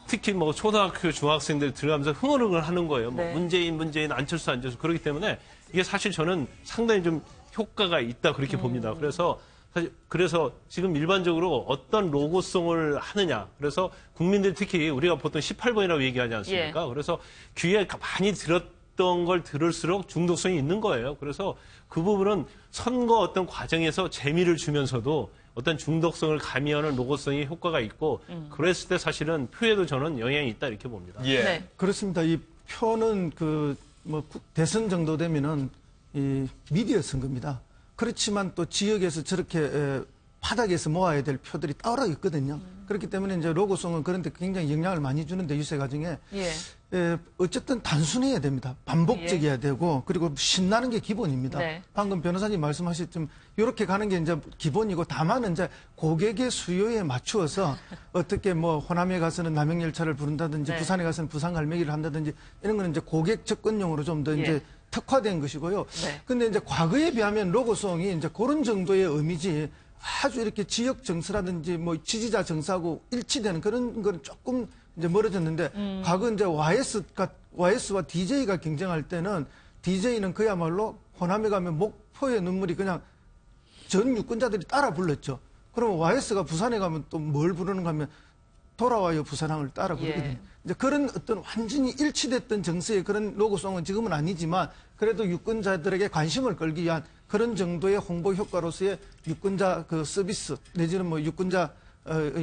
특히 뭐 초등학교 중학생들 들어가면서 흥얼흥얼 하는 거예요. 뭐 네. 문재인 안철수 그렇기 때문에 이게 사실 저는 상당히 좀 효과가 있다 그렇게 봅니다. 그래서 지금 일반적으로 어떤 로고송을 하느냐. 그래서 국민들 특히 우리가 보통 18번이라고 얘기하지 않습니까? 그래서 귀에 많이 들었던 걸 들을수록 중독성이 있는 거예요. 그래서 그 부분은 선거 어떤 과정에서 재미를 주면서도 어떤 중독성을 가미하는 로고송이 효과가 있고 그랬을 때 사실은 표에도 저는 영향이 있다 이렇게 봅니다. 예. 네. 그렇습니다. 이 표는 대선 정도 되면은 이 미디어 선거입니다. 그렇지만 또 지역에서 저렇게 바닥에서 모아야 될 표들이 따로 있거든요. 그렇기 때문에 이제 로고송은 그런데 굉장히 영향을 많이 주는데 유세 과정에 어쨌든 단순해야 됩니다. 반복적이어야 되고 그리고 신나는 게 기본입니다. 네. 방금 변호사님 말씀하셨지만 이렇게 가는 게 이제 기본이고 다만 이제 고객의 수요에 맞추어서 어떻게 뭐 호남에 가서는 남행열차를 부른다든지 네. 부산에 가서는 부산 갈매기를 한다든지 이런 거는 이제 고객 접근용으로 좀 더 이제 특화된 것이고요. 네. 근데 이제 과거에 비하면 로고송이 이제 그런 정도의 의미지 아주 이렇게 지역 정서라든지 뭐 지지자 정서하고 일치되는 그런 거는 조금 이제 멀어졌는데 과거 이제 YS와 DJ가 경쟁할 때는 DJ는 그야말로 호남에 가면 목포의 눈물이 그냥 전 유권자들이 따라 불렀죠. 그러면 YS가 부산에 가면 또 뭘 부르는가 하면 돌아와요 부산항을 따라 부르거든요. 이제 그런 어떤 완전히 일치됐던 정서의 그런 로고송은 지금은 아니지만 그래도 유권자들에게 관심을 끌기 위한 그런 정도의 홍보 효과로서의 유권자 그 서비스 내지는 뭐 유권자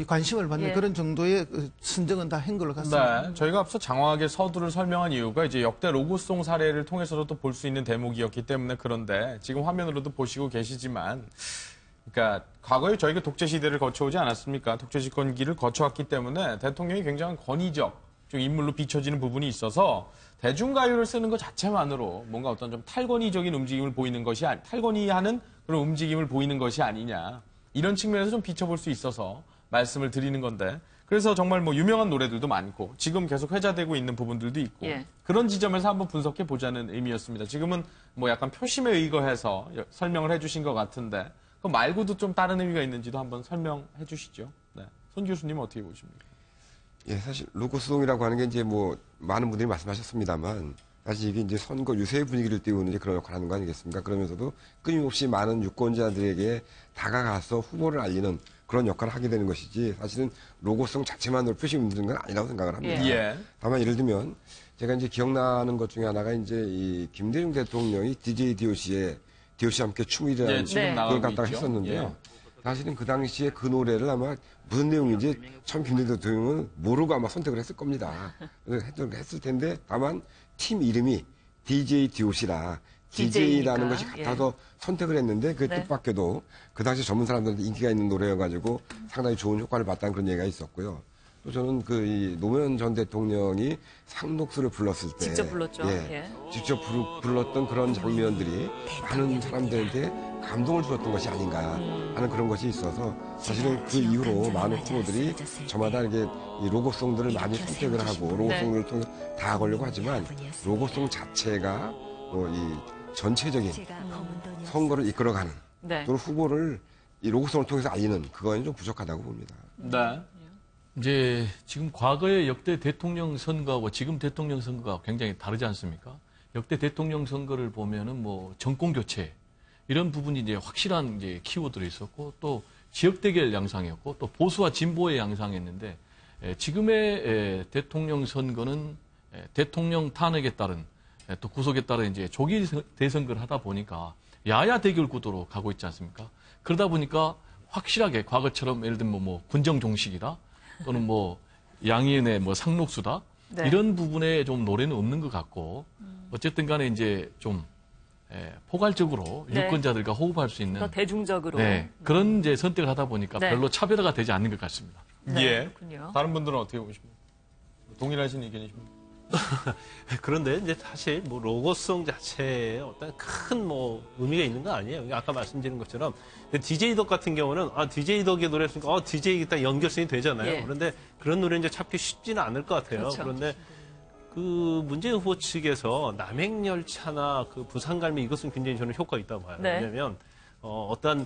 관심을 받는 그런 정도의 선정은 다 한 걸로 같습니다. 네, 저희가 앞서 장황하게 서두를 설명한 이유가 이제 역대 로고송 사례를 통해서도 볼 수 있는 대목이었기 때문에 그런데 지금 화면으로도 보시고 계시지만 그러니까 과거에 저희가 독재 시대를 거쳐오지 않았습니까? 독재 집권기를 거쳐왔기 때문에 대통령이 굉장히 권위적 좀 인물로 비춰지는 부분이 있어서 대중가요를 쓰는 것 자체만으로 뭔가 어떤 좀 탈권위적인 움직임을 보이는 것이 탈권위하는 그런 움직임을 보이는 것이 아니냐 이런 측면에서 좀 비춰볼 수 있어서 말씀을 드리는 건데 그래서 정말 뭐 유명한 노래들도 많고 지금 계속 회자되고 있는 부분들도 있고 그런 지점에서 한번 분석해 보자는 의미였습니다. 지금은 뭐 약간 표심에 의거해서 설명을 해주신 것 같은데 그 말고도 좀 다른 의미가 있는지도 한번 설명해 주시죠. 네. 손 교수님은 어떻게 보십니까? 예, 사실 로고송이라고 하는 게 이제 뭐 많은 분들이 말씀하셨습니다만 사실 이게 이제 선거 유세의 분위기를 띄우는 이제 그런 역할을 하는 거 아니겠습니까? 그러면서도 끊임없이 많은 유권자들에게 다가가서 후보를 알리는 그런 역할을 하게 되는 것이지 사실은 로고송 자체만으로 표시 문제는 건 아니라고 생각을 합니다. 예. 다만 예를 들면 제가 이제 기억나는 것 중에 하나가 이제 이 김대중 대통령이 DJ DOC와 함께 춤이라는 그걸 갖다가 했었는데요. 사실은 그 당시에 그 노래를 아마 무슨 내용인지 참 김대중 대통령은 모르고 아마 선택을 했을 겁니다. 그래서 했을 텐데 다만 팀 이름이 DJ DOC라 DJ라는 것이 같아서 선택을 했는데 그 뜻밖에도 그 당시 젊은 사람들한테 인기가 있는 노래여가지고 상당히 좋은 효과를 봤다는 그런 얘기가 있었고요. 또 저는 이 노무현 전 대통령이 상록수를 불렀을 때 직접 불렀죠. 직접 불렀던 그런 장면들이 많은 사람들한테 감동을 주었던 것이 아닌가 하는 그런 것이 있어서 사실은 그 이후로 많은 후보들이 저마다 이렇게 이 로고송들을 많이 선택을 하고 로고송을 통해 다 하려고 하지만 로고송 자체가 이 전체적인 선거를 이끌어가는 또는 후보를 이 로고송을 통해서 알리는 그거는 좀 부족하다고 봅니다. 네. 이제 지금 과거의 역대 대통령 선거하고 지금 대통령 선거가 굉장히 다르지 않습니까? 역대 대통령 선거를 보면은 뭐 정권 교체 이런 부분이 이제 확실한 이제 키워드로 있었고 또 지역 대결 양상이었고 또 보수와 진보의 양상이었는데 지금의 대통령 선거는 대통령 탄핵에 따른 또 구속에 따른 이제 조기 대선거를 하다 보니까 야야 대결 구도로 가고 있지 않습니까? 그러다 보니까 확실하게 과거처럼 예를 들면 뭐 군정 종식이다 또는 뭐 양희은의 뭐 상록수다 이런 부분에 좀 노래는 없는 것 같고 어쨌든 간에 이제 좀 포괄적으로 유권자들과 호흡할 수 있는 더 대중적으로 그런 이제 선택을 하다 보니까 별로 차별화가 되지 않는 것 같습니다. 예. 그렇군요. 다른 분들은 어떻게 보십니까? 동일하신 의견이십니까? 그런데 이제 사실 뭐 로고송 자체에 어떤 큰 뭐 의미가 있는 건 아니에요. 아까 말씀드린 것처럼 DJ 덕 같은 경우는 DJ 덕의 노래였으니까 DJ 딱 연결성이 되잖아요. 그런데 그런 노래 이제 찾기 쉽지는 않을 것 같아요. 그런데 그 문재인 후보 측에서 남행열차나 그 부산갈매 이것은 굉장히 저는 효과가 있다고 봐요. 네. 왜냐하면 어떤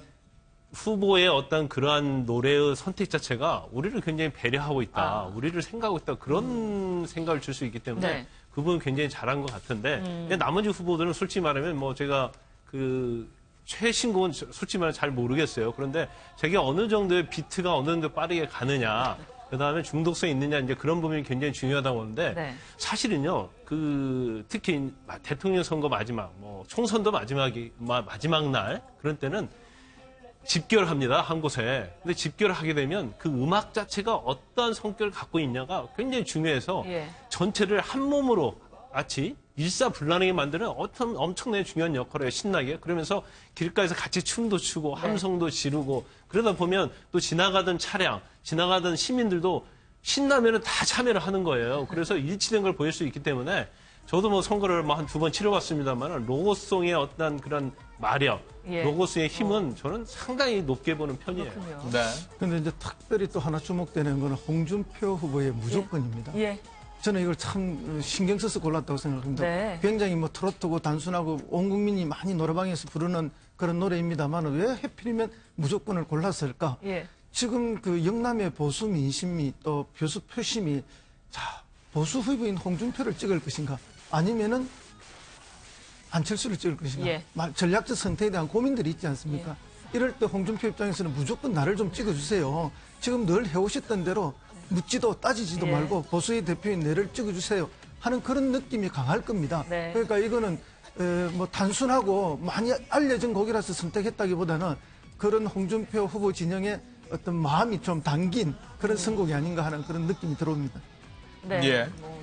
후보의 어떤 그러한 노래의 선택 자체가 우리를 굉장히 배려하고 있다, 우리를 생각하고 있다 그런 생각을 줄 수 있기 때문에 네. 그 부분 굉장히 잘한 것 같은데 근데 나머지 후보들은 솔직히 말하면 뭐 제가 그 최신곡은 솔직히 말하면 잘 모르겠어요. 그런데 제가 어느 정도의 비트가 어느 정도 빠르게 가느냐. 그다음에 중독성이 있느냐 이제 그런 부분이 굉장히 중요하다고 보는데 네. 사실은요 그 특히 대통령 선거 마지막 뭐 총선도 마지막 날 그런 때는 집결합니다 한 곳에. 근데 집결하게 되면 그 음악 자체가 어떠한 성격을 갖고 있냐가 굉장히 중요해서 예. 전체를 한 몸으로 같이 일사불란하게 만드는 엄청나게 중요한 역할을 해요. 신나게. 그러면서 길가에서 같이 춤도 추고 함성도 지르고 그러다 보면 또 지나가던 차량, 지나가던 시민들도 신나면은 다 참여를 하는 거예요. 그래서 일치된 걸 보일 수 있기 때문에 저도 뭐 선거를 뭐 한 2번 치러봤습니다만 로고송의 어떤 그런 마력, 예. 로고송의 힘은 저는 상당히 높게 보는 편이에요. 그렇군요. 네. 근데 이제 특별히 또 하나 주목되는 거는 홍준표 후보의 무조건입니다. 예. 저는 이걸 참 신경 써서 골랐다고 생각합니다. 네. 굉장히 뭐 트로트고 단순하고 온 국민이 많이 노래방에서 부르는 그런 노래입니다만 왜 하필이면 무조건을 골랐을까? 예. 지금 그 영남의 보수 민심이 또 보수 표심이 자 보수 후보인 홍준표를 찍을 것인가 아니면은 안철수를 찍을 것인가 예. 전략적 선택에 대한 고민들이 있지 않습니까? 이럴 때 홍준표 입장에서는 무조건 나를 좀 찍어주세요. 지금 늘 해오셨던 대로 묻지도 따지지도 예. 말고 보수의 대표인 내를 찍어주세요 하는 그런 느낌이 강할 겁니다. 네. 그러니까 이거는 뭐 단순하고 많이 알려진 곡이라서 선택했다기보다는 그런 홍준표 후보 진영의 어떤 마음이 좀 담긴 그런 선곡이 아닌가 하는 그런 느낌이 들어옵니다. 네. 예. 뭐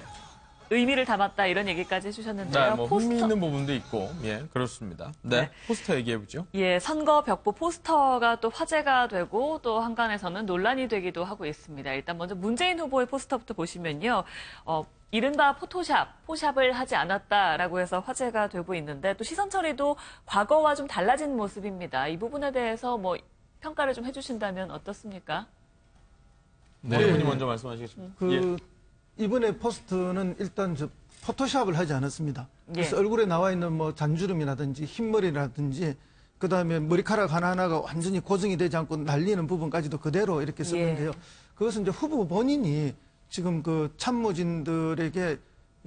의미를 담았다 이런 얘기까지 해주셨는데요. 네, 뭐 흥미있는 부분도 있고, 예, 그렇습니다. 네, 네. 포스터 얘기해보죠. 예, 선거 벽보 포스터가 또 화제가 되고 또 한간에서는 논란이 되기도 하고 있습니다. 일단 먼저 문재인 후보의 포스터부터 보시면요. 이른바 포샵을 하지 않았다라고 해서 화제가 되고 있는데 또 시선 처리도 과거와 좀 달라진 모습입니다. 이 부분에 대해서 뭐 평가를 좀 해주신다면 어떻습니까? 네. 어느 분이 먼저 말씀하시겠습니다. 예. 이번에 포스터는 일단 포토샵을 하지 않았습니다. 그래서 예. 얼굴에 나와 있는 뭐 잔주름이라든지 흰머리라든지 그다음에 머리카락 하나하나가 완전히 고정이 되지 않고 날리는 부분까지도 그대로 이렇게 썼는데요. 그것은 이제 후보 본인이 지금 그 참모진들에게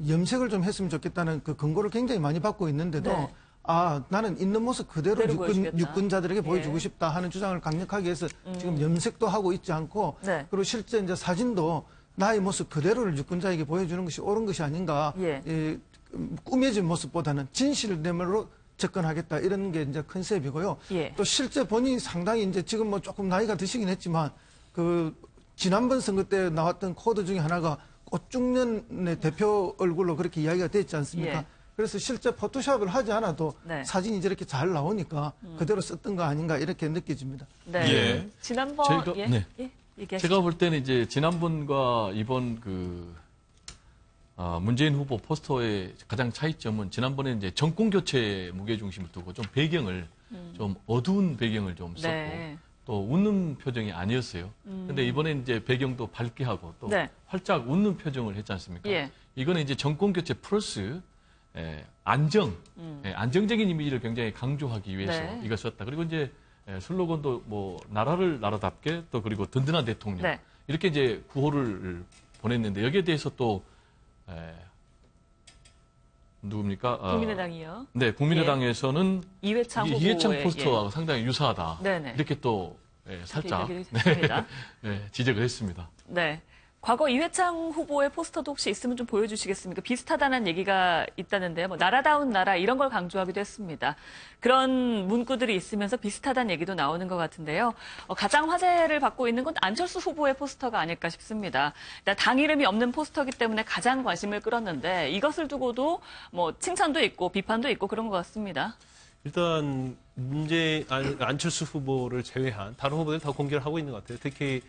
염색을 좀 했으면 좋겠다는 그 근거를 굉장히 많이 받고 있는데도 네. 나는 있는 모습 그대로 그대로 보여주겠다. 유권자들에게 보여주고 예. 싶다 하는 주장을 강력하게 해서 지금 염색도 하고 있지 않고 네. 그리고 실제 이제 사진도 나의 모습 그대로를 유권자에게 보여주는 것이 옳은 것이 아닌가. 예. 꾸며진 모습보다는 진실됨으로 접근하겠다 이런 게 이제 컨셉이고요. 예. 또 실제 본인이 상당히 이제 지금 뭐 조금 나이가 드시긴 했지만 그 지난번 선거 때 나왔던 코드 중에 하나가 꽃중년의 대표 얼굴로 그렇게 이야기가 됐지 않습니까? 예. 그래서 실제 포토샵을 하지 않아도 네. 사진이 저렇게 잘 나오니까 그대로 썼던 거 아닌가 이렇게 느껴집니다. 네. 예. 지난번 제가- 예. 네. 예. 얘기하시죠. 제가 볼 때는 이제 지난번과 이번 문재인 후보 포스터의 가장 차이점은 지난번에 이제 정권 교체 무게 중심을 두고 좀 배경을 좀 어두운 배경을 좀 썼고 네. 또 웃는 표정이 아니었어요. 근데 이번에 이제 배경도 밝게 하고 또 네. 활짝 웃는 표정을 했지 않습니까? 예. 이거는 이제 정권 교체 플러스 안정적인 이미지를 굉장히 강조하기 위해서 네. 이걸 썼다. 그리고 이제 슬로건도 뭐 나라를 나라답게 또 그리고 든든한 대통령 네. 이렇게 이제 구호를 보냈는데 여기에 대해서 또 누굽니까? 국민의당이요. 네, 국민의당에서는 이회창 후보의 이해창 포스터와 상당히 유사하다. 네네. 이렇게 또 살짝 얘기했습니다. 지적을 했습니다. 네. 과거 이회창 후보의 포스터도 혹시 있으면 좀 보여주시겠습니까? 비슷하다는 얘기가 있다는데요. 뭐 나라다운 나라 이런 걸 강조하기도 했습니다. 그런 문구들이 있으면서 비슷하다는 얘기도 나오는 것 같은데요. 가장 화제를 받고 있는 건 안철수 후보의 포스터가 아닐까 싶습니다. 일단 당 이름이 없는 포스터이기 때문에 가장 관심을 끌었는데 이것을 두고도 뭐 칭찬도 있고 비판도 있고 그런 것 같습니다. 일단 안철수 후보를 제외한 다른 후보들 다 공개를 하고 있는 것 같아요. 특히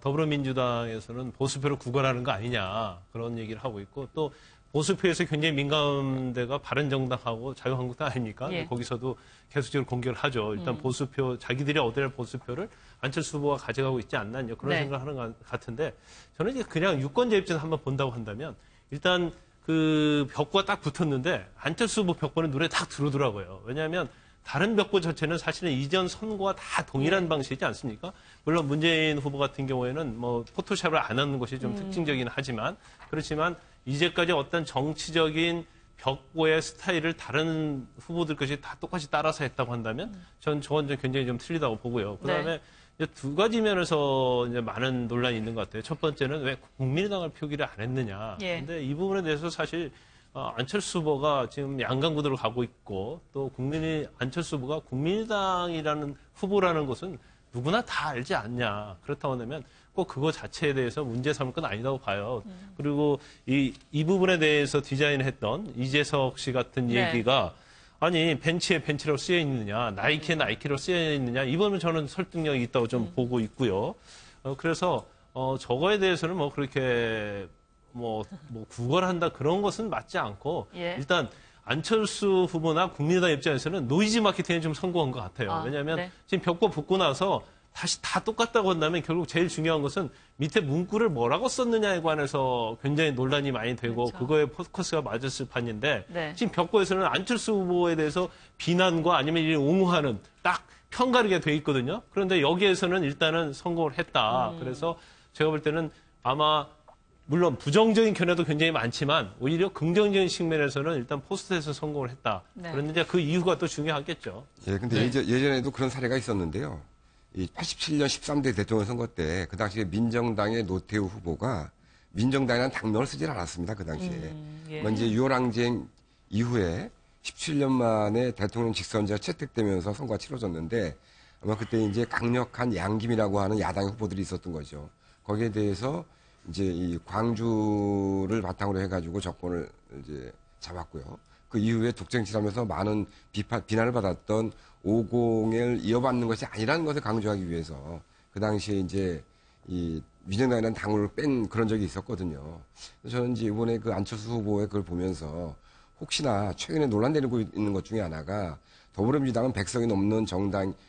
더불어민주당에서는 보수표를 구걸하는 거 아니냐 그런 얘기를 하고 있고 또 보수표에서 굉장히 민감한 데가 바른정당하고 자유한국당 아닙니까? 예. 거기서도 계속적으로 공개를 하죠. 일단 보수표 자기들이 얻을 보수표를 안철수 후보가 가져가고 있지 않나 그런 네. 생각을 하는 것 같은데 저는 이제 그냥 유권자 입장에서 한번 본다고 한다면 일단 그 벽과 딱 붙었는데 안철수 후보 벽보는 눈에 딱 들어오더라고요. 왜냐하면 다른 벽보 자체는 사실은 이전 선거와 다 동일한 방식이지 않습니까? 물론 문재인 후보 같은 경우에는 뭐 포토샵을 안 하는 것이 좀 특징적이긴 하지만 그렇지만 이제까지 어떤 정치적인 벽보의 스타일을 다른 후보들 것이 다 똑같이 따라서 했다고 한다면 저건 좀 굉장히 좀 틀리다고 보고요. 그다음에 이제 두 가지 면에서 이제 많은 논란이 있는 것 같아요. 첫 번째는 왜 국민의당을 표기를 안 했느냐. 근데 이 부분에 대해서 사실 안철수 후보가 지금 양강구도를 가고 있고 또 안철수 후보가 국민의당이라는 후보라는 것은 누구나 다 알지 않냐. 그렇다고 한다면 꼭 그거 자체에 대해서 문제 삼을 건 아니라고 봐요. 그리고 이 부분에 대해서 디자인했던 이재석 씨 같은 얘기가 아니 벤치에 벤치로 쓰여 있느냐, 나이키에 나이키로 쓰여 있느냐 이거는 저는 설득력이 있다고 좀 보고 있고요. 그래서 저거에 대해서는 뭐 그렇게 뭐 구걸한다 그런 것은 맞지 않고 일단 안철수 후보나 국민의당 입장에서는 노이즈 마케팅에 좀 성공한 것 같아요. 왜냐하면 지금 벽보 붙고 나서 다시 다 똑같다고 한다면 결국 제일 중요한 것은 밑에 문구를 뭐라고 썼느냐에 관해서 굉장히 논란이 많이 되고 그거에 포커스가 맞았을 판인데 지금 벽보에서는 안철수 후보에 대해서 비난과 아니면 옹호하는 딱 편가르게 돼 있거든요. 그런데 여기에서는 일단은 성공을 했다. 그래서 제가 볼 때는 아마 물론 부정적인 견해도 굉장히 많지만 오히려 긍정적인 측면에서는 일단 포스트에서 성공을 했다. 그런데 그 이유가 또 중요하겠죠. 예, 근데 예전에도 그런 사례가 있었는데요. 이 87년 13대 대통령 선거 때 그 당시에 민정당의 노태우 후보가 민정당이라는 당명을 쓰질 않았습니다. 그 당시에. 이제 6월 항쟁 이후에 17년 만에 대통령 직선제가 채택되면서 선거가 치러졌는데 아마 그때 이제 강력한 양김이라고 하는 야당의 후보들이 있었던 거죠. 거기에 대해서 이제 이 광주를 바탕으로 해가지고 정권을 이제 잡았고요. 그 이후에 독쟁질하면서 많은 비난을 받았던 50을 이어받는 것이 아니라는 것을 강조하기 위해서 그 당시에 이제 이 민정당이라는 당을 뺀 그런 적이 있었거든요. 저는 이제 이번에 그 안철수 후보의 그걸 보면서 혹시나 최근에 논란되고 있는 것 중에 하나가 더불어민주당은 백석이 넘는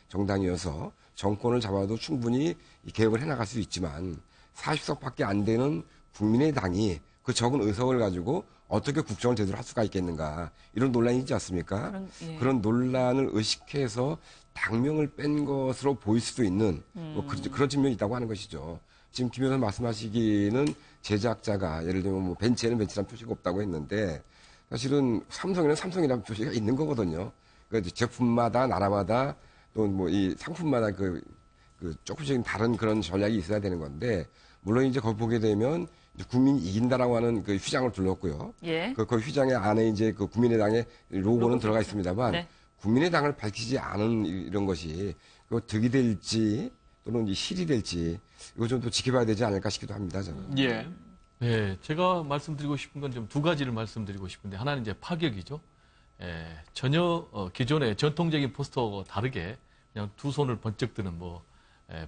정당이어서 정권을 잡아도 충분히 개혁을 해나갈 수 있지만 40석밖에 안 되는 국민의당이 그 적은 의석을 가지고 어떻게 국정을 제대로 할 수가 있겠는가 이런 논란이 있지 않습니까? 그런 논란을 의식해서 당명을 뺀 것으로 보일 수도 있는 뭐 그런 측면이 있다고 하는 것이죠. 지금 김 의원 말씀하시기는 제작자가 예를 들면 뭐 벤치에는 벤치라는 표시가 없다고 했는데 사실은 삼성에는 삼성이라는 표시가 있는 거거든요. 그러니까 제품마다 나라마다 또 뭐 이 상품마다 그 조금씩 다른 그런 전략이 있어야 되는 건데 물론 이제 거기 보게 되면 국민이 이긴다라고 하는 그 휘장을 둘렀고요. 그 휘장의 안에 이제 그 국민의당의 로고는 들어가 있습니다만 국민의당을 밝히지 않은 이런 것이 득이 될지 또는 실이 될지 이거 좀 더 지켜봐야 되지 않을까 싶기도 합니다. 저는. 네, 제가 말씀드리고 싶은 건 좀 두 가지를 말씀드리고 싶은데 하나는 이제 파격이죠. 전혀 기존의 전통적인 포스터와 다르게 그냥 두 손을 번쩍 드는 뭐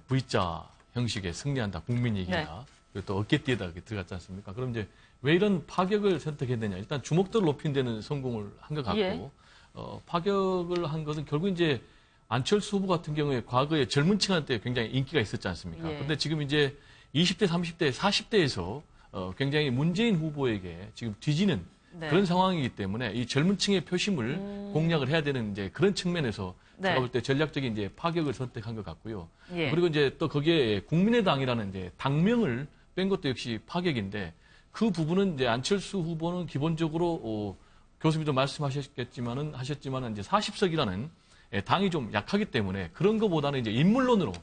V자 형식의 승리한다, 국민이 이긴다. 그리고 또 어깨띠에다 들어갔지 않습니까? 그럼 이제 왜 이런 파격을 선택했느냐? 일단 주목도를 높이는 데는 성공을 한 것 같고 파격을 한 것은 결국 이제 안철수 후보 같은 경우에 과거에 젊은 층한테 굉장히 인기가 있었지 않습니까? 그런데 지금 이제 20대, 30대, 40대에서 굉장히 문재인 후보에게 지금 뒤지는 그런 상황이기 때문에 이 젊은 층의 표심을 공략을 해야 되는 이제 그런 측면에서 제가 볼 때 전략적인 이제 파격을 선택한 것 같고요. 그리고 이제 또 거기에 국민의당이라는 이제 당명을 뺀 것도 역시 파격인데 그 부분은 이제 안철수 후보는 기본적으로 교수님도 말씀하셨지만은 이제 40석이라는 당이 좀 약하기 때문에 그런 것보다는 이제 인물론으로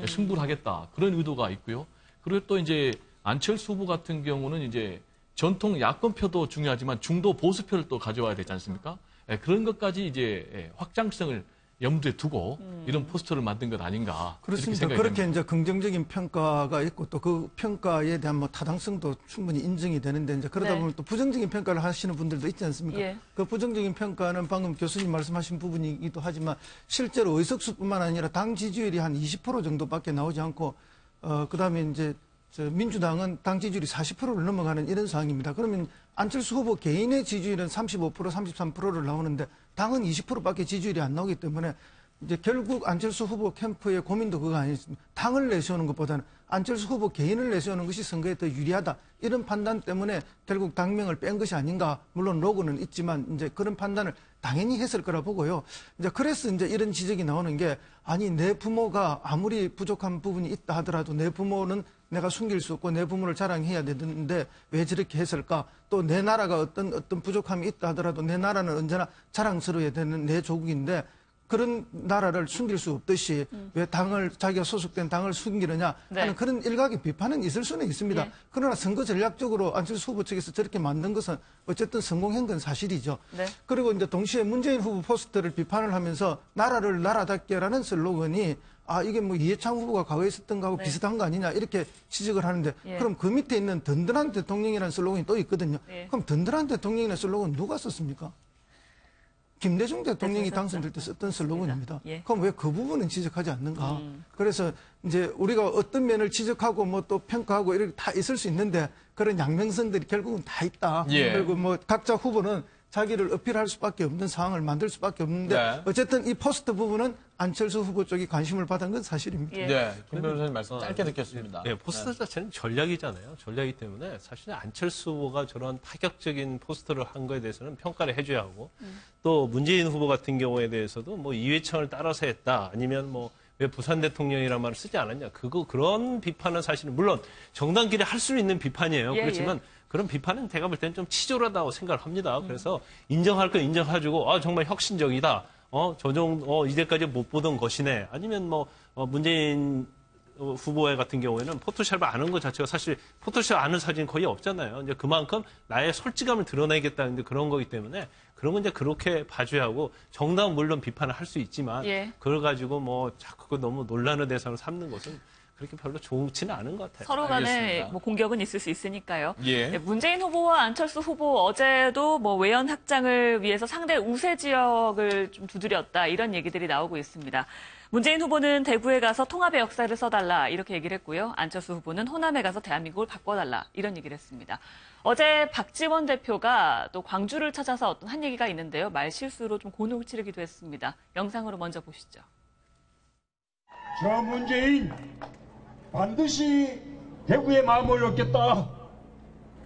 승부를 하겠다 그런 의도가 있고요. 그리고 또 이제 안철수 후보 같은 경우는 이제 전통 야권표도 중요하지만 중도 보수표를 또 가져와야 되지 않습니까? 그런 것까지 이제 확장성을 염두에 두고 이런 포스터를 만든 것 아닌가. 그렇습니다. 그렇게 이제 긍정적인 평가가 있고 또 그 평가에 대한 뭐 타당성도 충분히 인정이 되는데 이제 그러다 보면 또 부정적인 평가를 하시는 분들도 있지 않습니까? 그 부정적인 평가는 방금 교수님 말씀하신 부분이기도 하지만 실제로 의석수뿐만 아니라 당 지지율이 한 20% 정도밖에 나오지 않고 그다음에 이제 민주당은 당 지지율이 40%를 넘어가는 이런 상황입니다. 그러면 안철수 후보 개인의 지지율은 35%, 33%를 나오는데 당은 20%밖에 지지율이 안 나오기 때문에 이제 결국 안철수 후보 캠프의 고민도 그거 아니었습니까? 당을 내세우는 것보다는 안철수 후보 개인을 내세우는 것이 선거에 더 유리하다. 이런 판단 때문에 결국 당명을 뺀 것이 아닌가. 물론 로고는 있지만 이제 그런 판단을 당연히 했을 거라 보고요. 이제 그래서 이제 이런 지적이 나오는 게 아니 내 부모가 아무리 부족한 부분이 있다 하더라도 내 부모는 내가 숨길 수 없고 내 부모를 자랑해야 되는데 왜 저렇게 했을까? 또 내 나라가 어떤 부족함이 있다 하더라도 내 나라는 언제나 자랑스러워야 되는 내 조국인데 그런 나라를 숨길 수 없듯이 왜 자기가 소속된 당을 숨기느냐 하는 네. 그런 일각의 비판은 있을 수는 있습니다. 예. 그러나 선거 전략적으로 안철수 후보 측에서 저렇게 만든 것은 어쨌든 성공한 건 사실이죠. 네. 그리고 이제 동시에 문재인 후보 포스터를 비판을 하면서 나라를 나라답게라는 슬로건이 이게 뭐 이해창 후보가 과거에 있었던 거하고 네. 비슷한 거 아니냐 이렇게 지적을 하는데 예. 그럼 그 밑에 있는 든든한 대통령이라는 슬로건이 또 있거든요. 예. 그럼 든든한 대통령이라는 슬로건 누가 썼습니까? 김대중 대통령이 대통령 당선될 때 썼던 슬로건입니다. 예. 그럼 왜 그 부분은 지적하지 않는가? 그래서 이제 우리가 어떤 면을 지적하고 뭐 또 평가하고 이렇게 다 있을 수 있는데 그런 양면성들이 결국은 다 있다. 예. 그리고 뭐 각자 후보는 자기를 어필할 수밖에 없는 상황을 만들 수밖에 없는데 네. 어쨌든 이 포스트 부분은 안철수 후보 쪽이 관심을 받은 건 사실입니다. 예. 네, 김 변호사님 말씀 짧게 듣겠습니다. 네, 포스터 자체는 전략이잖아요. 전략이기 때문에 사실 안철수 후보가 저런 파격적인 포스터를 한 거에 대해서는 평가를 해줘야 하고 또 문재인 후보 같은 경우에 대해서도 뭐 이회창을 따라서 했다 아니면 뭐 왜 부산 대통령이라는 말을 쓰지 않았냐 그런 비판은 사실은 물론 정당끼리 할 수 있는 비판이에요. 예, 그렇지만 그런 비판은 제가 볼 때는 좀 치졸하다고 생각을 합니다. 그래서 인정할 거 인정해주고 정말 혁신적이다. 이제까지 못 보던 것이네. 아니면 문재인 후보의 같은 경우에는 포토샵을 아는 것 자체가 사실 포토샵 아는 사진 거의 없잖아요. 이제 그만큼 나의 솔직함을 드러내겠다는 그런 거기 때문에 그런 건 이제 그렇게 봐줘야 하고 정당은 물론 비판을 할 수 있지만 예. 그걸 가지고 자꾸 너무 논란의 대상을 삼는 것은 그렇게 별로 좋지는 않은 것 같아요. 서로 간에 알겠습니다. 뭐 공격은 있을 수 있으니까요. 예. 네, 문재인 후보와 안철수 후보 어제도 뭐 외연 확장을 위해서 상대 우세 지역을 좀 두드렸다 이런 얘기들이 나오고 있습니다. 문재인 후보는 대구에 가서 통합의 역사를 써달라 이렇게 얘기를 했고요. 안철수 후보는 호남에 가서 대한민국을 바꿔달라 이런 얘기를 했습니다. 어제 박지원 대표가 또 광주를 찾아서 어떤 한 얘기가 있는데요. 말실수로 좀 곤혹을 치르기도 했습니다. 영상으로 먼저 보시죠. 저 문재인 반드시 대구의 마음을 얻겠다.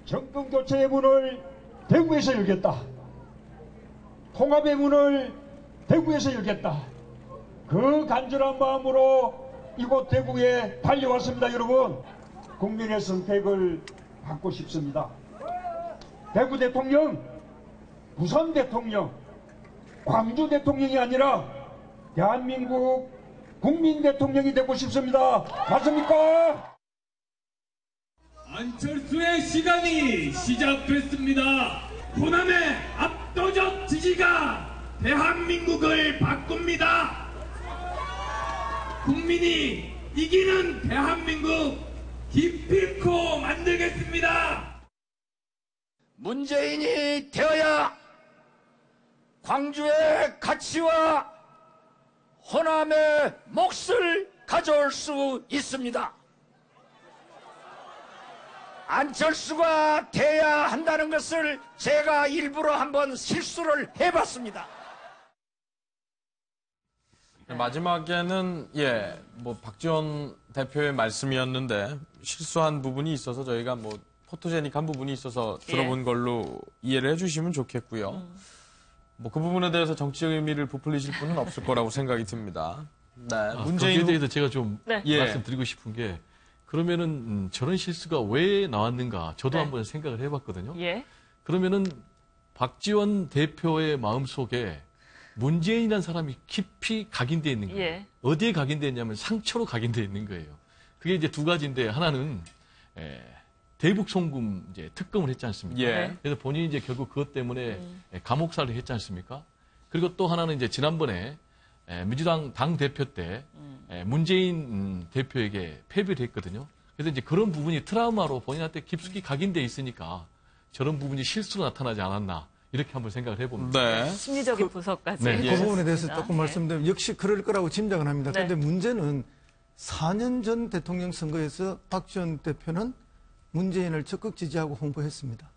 정권 교체의 문을 대구에서 열겠다. 통합의 문을 대구에서 열겠다. 그 간절한 마음으로 이곳 대구에 달려왔습니다. 여러분, 국민의 선택을 받고 싶습니다. 대구 대통령, 부산 대통령, 광주 대통령이 아니라 대한민국 국민 대통령이 되고 싶습니다. 맞습니까? 안철수의 시간이 시작됐습니다. 호남의 압도적 지지가 대한민국을 바꿉니다. 국민이 이기는 대한민국 기필코 만들겠습니다. 문재인이 되어야 광주의 가치와 호남의 몫을 가져올 수 있습니다. 안철수가 돼야 한다는 것을 제가 일부러 한번 실수를 해봤습니다. 마지막에는 박지원 대표의 말씀이었는데 실수한 부분이 있어서 저희가 포토제닉한 부분이 있어서 들어본 걸로 이해를 해주시면 좋겠고요. 그 부분에 대해서 정치적 의미를 부풀리실 분은 없을 거라고 생각이 듭니다. 네, 문재인 거기에 대해서 제가 좀 네. 말씀드리고 싶은 게 그러면은 저런 실수가 왜 나왔는가 저도 네. 한번 생각을 해봤거든요. 예. 그러면은 박지원 대표의 마음속에 문재인이라는 사람이 깊이 각인되어 있는 거예요. 예. 어디에 각인되어 있냐면 상처로 각인되어 있는 거예요. 그게 이제 두 가지인데 하나는 대북 송금 이제 특검을 했지 않습니까? 예. 그래서 본인이 이제 결국 그것 때문에 감옥살이를 했지 않습니까? 그리고 또 하나는 이제 지난번에 민주당 당 대표 때 문재인 대표에게 패배를 했거든요. 그래서 이제 그런 부분이 트라우마로 본인한테 깊숙이 각인되어 있으니까 저런 부분이 실수로 나타나지 않았나 이렇게 한번 생각을 해봅니다. 네. 심리적인 분석까지. 네. 그 부분에 대해서 해주셨습니다. 조금 말씀드리면 역시 그럴 거라고 짐작은 합니다. 네. 그런데 문제는 4년 전 대통령 선거에서 박지원 대표는 문재인을 적극 지지하고 홍보했습니다.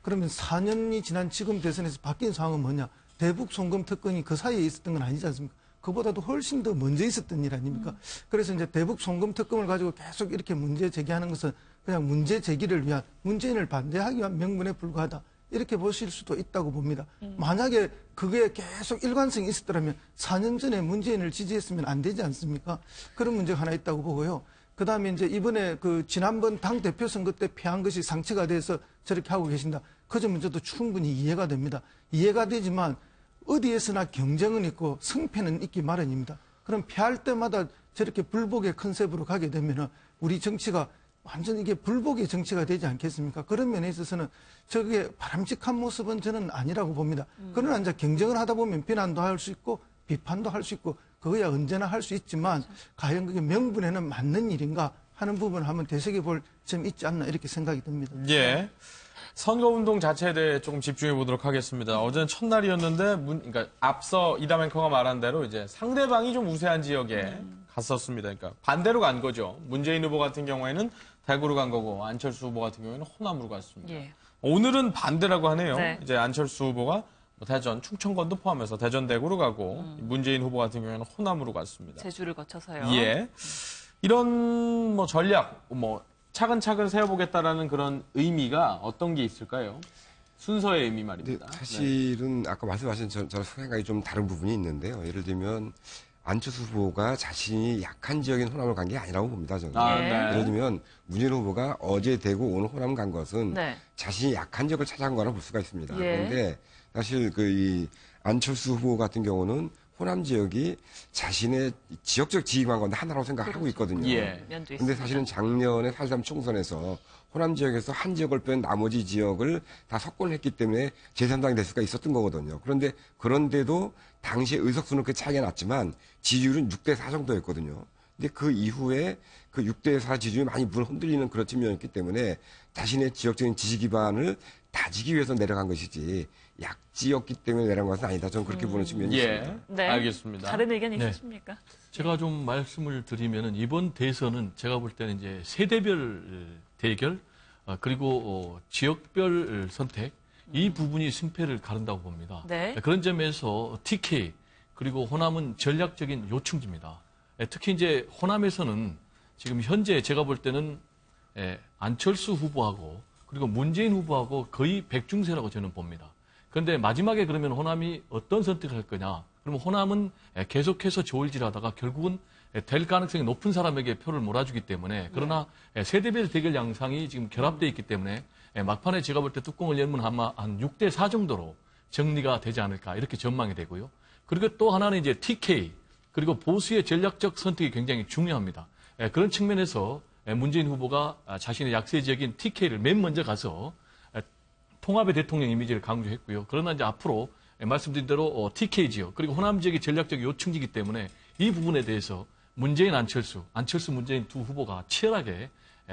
그러면 4년이 지난 지금 대선에서 바뀐 상황은 뭐냐? 대북 송금 특권이 그 사이에 있었던 건 아니지 않습니까? 그보다도 훨씬 더 먼저 있었던 일 아닙니까? 그래서 이제 대북 송금 특검을 가지고 계속 이렇게 문제 제기하는 것은 그냥 문제 제기를 위한 문재인을 반대하기 위한 명분에 불과하다. 이렇게 보실 수도 있다고 봅니다. 만약에 그게 계속 일관성이 있었더라면 4년 전에 문재인을 지지했으면 안 되지 않습니까? 그런 문제가 하나 있다고 보고요. 그 다음에 이제 이번에 그 지난번 당대표 선거 때 패한 것이 상처가 돼서 저렇게 하고 계신다. 그 점은 저도 충분히 이해가 됩니다. 이해가 되지만 어디에서나 경쟁은 있고 승패는 있기 마련입니다. 그럼 패할 때마다 저렇게 불복의 컨셉으로 가게 되면은 우리 정치가 완전 이게 불복의 정치가 되지 않겠습니까? 그런 면에 있어서는 저게 바람직한 모습은 저는 아니라고 봅니다. 그러나 이제 경쟁을 하다 보면 비난도 할 수 있고 비판도 할 수 있고 그거야 언제나 할 수 있지만 과연 그게 명분에는 맞는 일인가 하는 부분을 한번 되새겨볼 점이 있지 않나 이렇게 생각이 듭니다. 예. 선거운동 자체에 대해 조금 집중해 보도록 하겠습니다. 어제는 첫날이었는데, 그러니까 앞서 이담 앵커가 말한 대로 이제 상대방이 좀 우세한 지역에 갔었습니다. 그러니까 반대로 간 거죠. 문재인 후보 같은 경우에는 대구로 간 거고, 안철수 후보 같은 경우에는 호남으로 갔습니다. 예. 오늘은 반대라고 하네요. 네. 이제 안철수 후보가 대전, 충청권도 포함해서 대전, 대구로 가고, 문재인 후보 같은 경우에는 호남으로 갔습니다. 제주를 거쳐서요. 예. 이런 뭐 전략, 뭐 차근차근 세워보겠다라는 그런 의미가 어떤 게 있을까요? 순서의 의미 말입니다. 근데 사실은 아까 말씀하신 저랑 생각이 좀 다른 부분이 있는데요. 예를 들면 안철수 후보가 자신이 약한 지역인 호남을 간 게 아니라고 봅니다. 저는. 네. 예를 들면 문재인 후보가 어제 대구 오늘 호남 간 것은 네. 자신이 약한 지역을 찾아간 거라 볼 수가 있습니다. 예. 그런데 사실 이 안철수 후보 같은 경우는 호남 지역이 자신의 지역적 지휘관 건데 하나라고 생각하고 있거든요. 예. 근데 사실은 작년에 4.3 총선에서 호남 지역에서 한 지역을 빼는 나머지 지역을 다 석권을 했기 때문에 제3당이 될 수가 있었던 거거든요. 그런데도 당시에 의석수는 그 차이가 났지만 지지율은 6대4 정도였거든요. 근데 그 이후에 그 6대4 지지율이 많이 흔들리는 그런 측면이었기 때문에 자신의 지역적인 지지 기반을 다지기 위해서 내려간 것이지 약지였기 때문에 내려간 것은 아니다. 저는 그렇게 보는 측면이 있습니다. 네. 알겠습니다. 다른 의견 네. 있으십니까? 제가 좀 말씀을 드리면은 이번 대선은 제가 볼 때는 이제 세대별 대결 그리고 지역별 선택 이 부분이 승패를 가른다고 봅니다. 네. 그런 점에서 TK 그리고 호남은 전략적인 요충지입니다. 특히 이제 호남에서는 지금 현재 제가 볼 때는 안철수 후보하고 그리고 문재인 후보하고 거의 백중세라고 저는 봅니다. 그런데 마지막에 그러면 호남이 어떤 선택을 할 거냐? 그러면 호남은 계속해서 저울질하다가 결국은 될 가능성이 높은 사람에게 표를 몰아주기 때문에 그러나 세대별 대결 양상이 지금 결합되어 있기 때문에 막판에 제가 볼 때 뚜껑을 열면 아마 한 6대4 정도로 정리가 되지 않을까 이렇게 전망이 되고요. 그리고 또 하나는 이제 TK 그리고 보수의 전략적 선택이 굉장히 중요합니다. 그런 측면에서 문재인 후보가 자신의 약세 지역인 TK를 맨 먼저 가서 통합의 대통령 이미지를 강조했고요. 그러나 이제 앞으로 말씀드린 대로 TK 지역 그리고 호남 지역이 전략적 요충지이기 때문에 이 부분에 대해서 문재인, 안철수 문재인 두 후보가 치열하게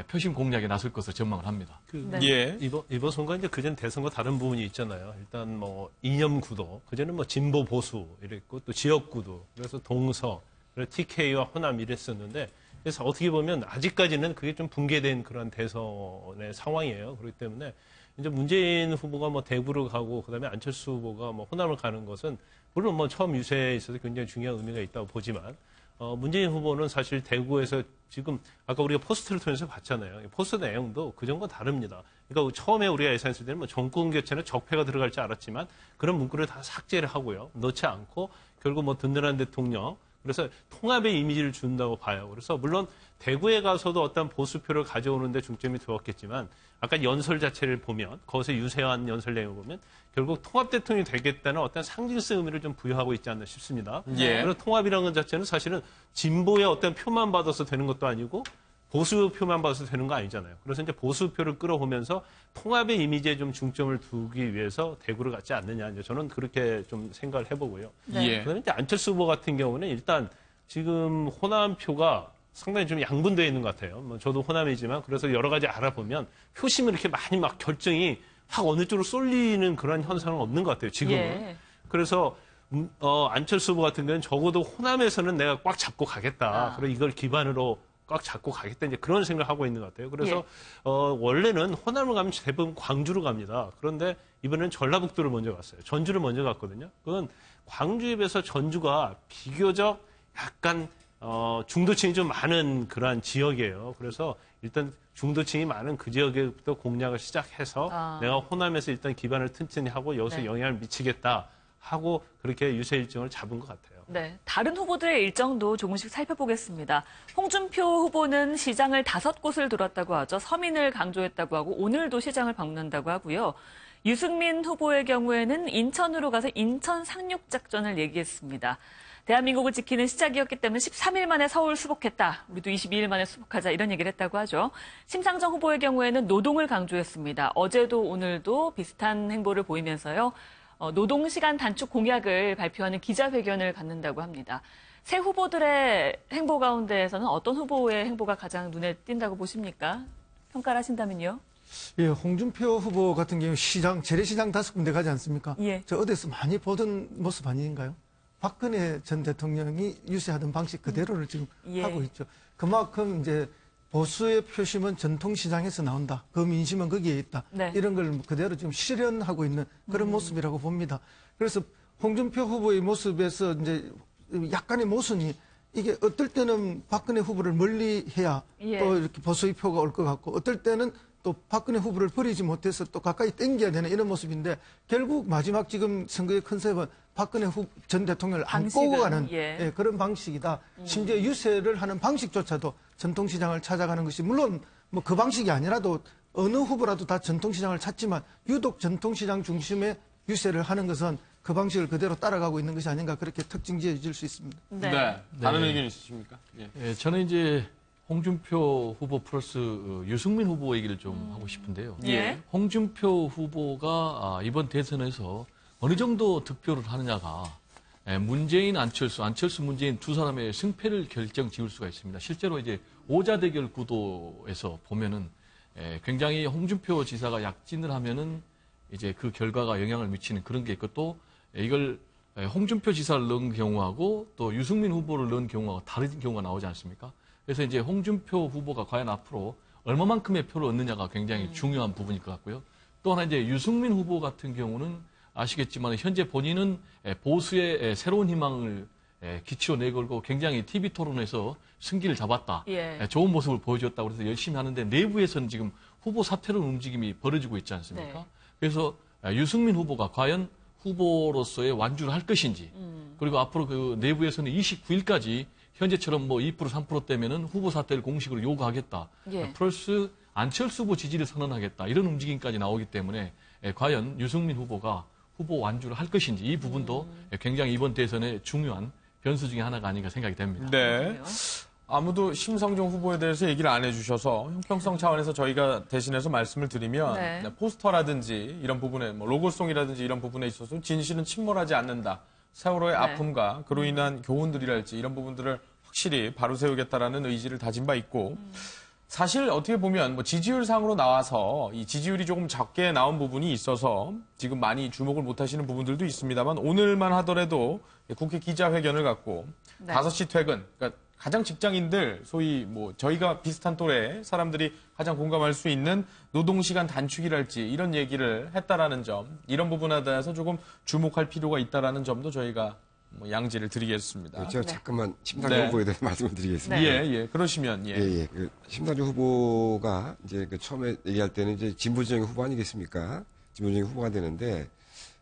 표심 공략에 나설 것으로 전망을 합니다. 예. 이번 선거 이제 그전 대선과 다른 부분이 있잖아요. 일단 뭐 이념 구도, 그전에 뭐 진보 보수 이랬고 또 지역 구도, 그래서 동서, 그리고 TK와 호남 이랬었는데 그래서 어떻게 보면 아직까지는 그게 좀 붕괴된 그런 대선의 상황이에요. 그렇기 때문에 이제 문재인 후보가 뭐 대구로 가고 그다음에 안철수 후보가 뭐 호남을 가는 것은 물론 뭐 처음 유세에 있어서 굉장히 중요한 의미가 있다고 보지만 문재인 후보는 사실 대구에서 지금 아까 우리가 포스트를 통해서 봤잖아요. 포스트 내용도 그전과 다릅니다. 그러니까 처음에 우리가 예상했을 때는 뭐 정권 교체는 적폐가 들어갈 줄 알았지만 그런 문구를 다 삭제를 하고요. 넣지 않고 결국 뭐 든든한 대통령 그래서 통합의 이미지를 준다고 봐요. 그래서 물론 대구에 가서도 어떤 보수표를 가져오는데 중점이 두었겠지만 아까 연설 자체를 보면 거기서 유세한 연설 내용을 보면 결국 통합 대통령이 되겠다는 어떤 상징성 의미를 좀 부여하고 있지 않나 싶습니다. 예. 그리고 통합이라는 것 자체는 사실은 진보의 어떤 표만 받아서 되는 것도 아니고 보수표만 받아서 되는 거 아니잖아요. 그래서 이제 보수표를 끌어오면서 통합의 이미지에 좀 중점을 두기 위해서 대구를 갔지 않느냐. 이제 저는 그렇게 좀 생각을 해보고요. 예. 그다음에 이제 안철수 후보 같은 경우는 일단 지금 호남표가 상당히 좀 양분되어 있는 것 같아요. 뭐 저도 호남이지만 그래서 여러 가지 알아보면 표심을 이렇게 많이 막 결정이 확 어느 쪽으로 쏠리는 그런 현상은 없는 것 같아요. 지금은. 예. 그래서 안철수 후보 같은 경우는 적어도 호남에서는 내가 꽉 잡고 가겠다. 그리고 이걸 기반으로 꽉 잡고 가겠다 이제 그런 생각을 하고 있는 것 같아요. 그래서 예. 원래는 호남을 가면 대부분 광주로 갑니다. 그런데 이번에는 전라북도를 먼저 갔어요. 전주를 먼저 갔거든요. 그건 광주에 비해서 전주가 비교적 약간 중도층이 좀 많은 그러한 지역이에요. 그래서 일단 중도층이 많은 그 지역에부터 공략을 시작해서 내가 호남에서 일단 기반을 튼튼히 하고 여기서 네. 영향을 미치겠다 하고 그렇게 유세 일정을 잡은 것 같아요. 네, 다른 후보들의 일정도 조금씩 살펴보겠습니다. 홍준표 후보는 시장을 5곳을 돌았다고 하죠. 서민을 강조했다고 하고 오늘도 시장을 방문한다고 하고요. 유승민 후보의 경우에는 인천으로 가서 인천 상륙 작전을 얘기했습니다. 대한민국을 지키는 시작이었기 때문에 13일 만에 서울 수복했다. 우리도 22일 만에 수복하자 이런 얘기를 했다고 하죠. 심상정 후보의 경우에는 노동을 강조했습니다. 어제도 오늘도 비슷한 행보를 보이면서요. 노동시간 단축 공약을 발표하는 기자회견을 갖는다고 합니다. 새 후보들의 행보 가운데에서는 어떤 후보의 행보가 가장 눈에 띈다고 보십니까? 평가를 하신다면요? 예, 홍준표 후보 같은 경우 재래시장 5군데 가지 않습니까? 예. 저 어디서 많이 보던 모습 아닌가요? 박근혜 전 대통령이 유세하던 방식 그대로를 지금 예. 하고 있죠. 그만큼 이제 보수의 표심은 전통시장에서 나온다. 그 민심은 거기에 있다. 네. 이런 걸 그대로 지금 실현하고 있는 그런 모습이라고 봅니다. 그래서 홍준표 후보의 모습에서 이제 약간의 모순이 이게 어떨 때는 박근혜 후보를 멀리 해야 예. 또 이렇게 보수의 표가 올 것 같고 어떨 때는 또 박근혜 후보를 버리지 못해서 또 가까이 당겨야 되는 이런 모습인데 결국 마지막 지금 선거의 컨셉은 박근혜 전 대통령을 안고 가는 예. 그런 방식이다. 심지어 유세를 하는 방식조차도 전통시장을 찾아가는 것이 물론 뭐 그 방식이 아니라도 어느 후보라도 다 전통시장을 찾지만 유독 전통시장 중심의 유세를 하는 것은 그 방식을 그대로 따라가고 있는 것이 아닌가 그렇게 특징 지어질 수 있습니다. 네. 다른 의견 있으십니까? 예. 예, 저는 이제 홍준표 후보 플러스 유승민 후보 얘기를 좀 하고 싶은데요. 예. 홍준표 후보가 이번 대선에서 어느 정도 득표를 하느냐가 문재인, 안철수, 문재인 두 사람의 승패를 결정 지을 수가 있습니다. 실제로 이제 오자 대결 구도에서 보면은 굉장히 홍준표 지사가 약진을 하면은 이제 그 결과가 영향을 미치는 그런 게 있고 또 이걸 홍준표 지사를 넣은 경우하고 또 유승민 후보를 넣은 경우하고 다른 경우가 나오지 않습니까? 그래서 이제 홍준표 후보가 과연 앞으로 얼마만큼의 표를 얻느냐가 굉장히 중요한 부분일 것 같고요. 또 하나 이제 유승민 후보 같은 경우는 아시겠지만 현재 본인은 보수의 새로운 희망을 기치로 내걸고 굉장히 TV 토론에서 승기를 잡았다. 예. 좋은 모습을 보여줬다고 그래서 열심히 하는데 내부에서는 지금 후보 사퇴론 움직임이 벌어지고 있지 않습니까? 네. 그래서 유승민 후보가 과연 후보로서의 완주를 할 것인지 그리고 앞으로 그 내부에서는 29일까지 현재처럼 뭐 2% 3%대면은 후보 사퇴를 공식으로 요구하겠다. 예. 플러스 안철수 후보 지지를 선언하겠다. 이런 움직임까지 나오기 때문에 과연 유승민 후보가 후보 완주를 할 것인지 이 부분도 굉장히 이번 대선의 중요한 변수 중에 하나가 아닌가 생각이 됩니다. 네. 아무도 심상정 후보에 대해서 얘기를 안 해주셔서 형평성 차원에서 저희가 대신해서 말씀을 드리면 네. 포스터라든지 이런 부분에 뭐 로고송이라든지 이런 부분에 있어서 진실은 침몰하지 않는다. 세월호의 네. 아픔과 그로 인한 교훈들이랄지 이런 부분들을 확실히 바로 세우겠다라는 의지를 다진 바 있고 사실 어떻게 보면 뭐 지지율 상으로 나와서 이 지지율이 조금 적게 나온 부분이 있어서 지금 많이 주목을 못 하시는 부분들도 있습니다만 오늘만 하더라도 국회 기자회견을 갖고 네. 5시 퇴근, 그러니까 가장 직장인들, 소위 뭐 저희가 비슷한 또래 사람들이 가장 공감할 수 있는 노동시간 단축이랄지 이런 얘기를 했다라는 점, 이런 부분에 대해서 조금 주목할 필요가 있다라는 점도 저희가 뭐 양지를 드리겠습니다. 제가 잠깐만 심상정 네. 후보에 대해서 말씀을 드리겠습니다. 예. 그러시면, 예. 그 심상정 후보가 이제 그 처음에 얘기할 때는 이제 진보진영의 후보 아니겠습니까? 진보진영의 후보가 되는데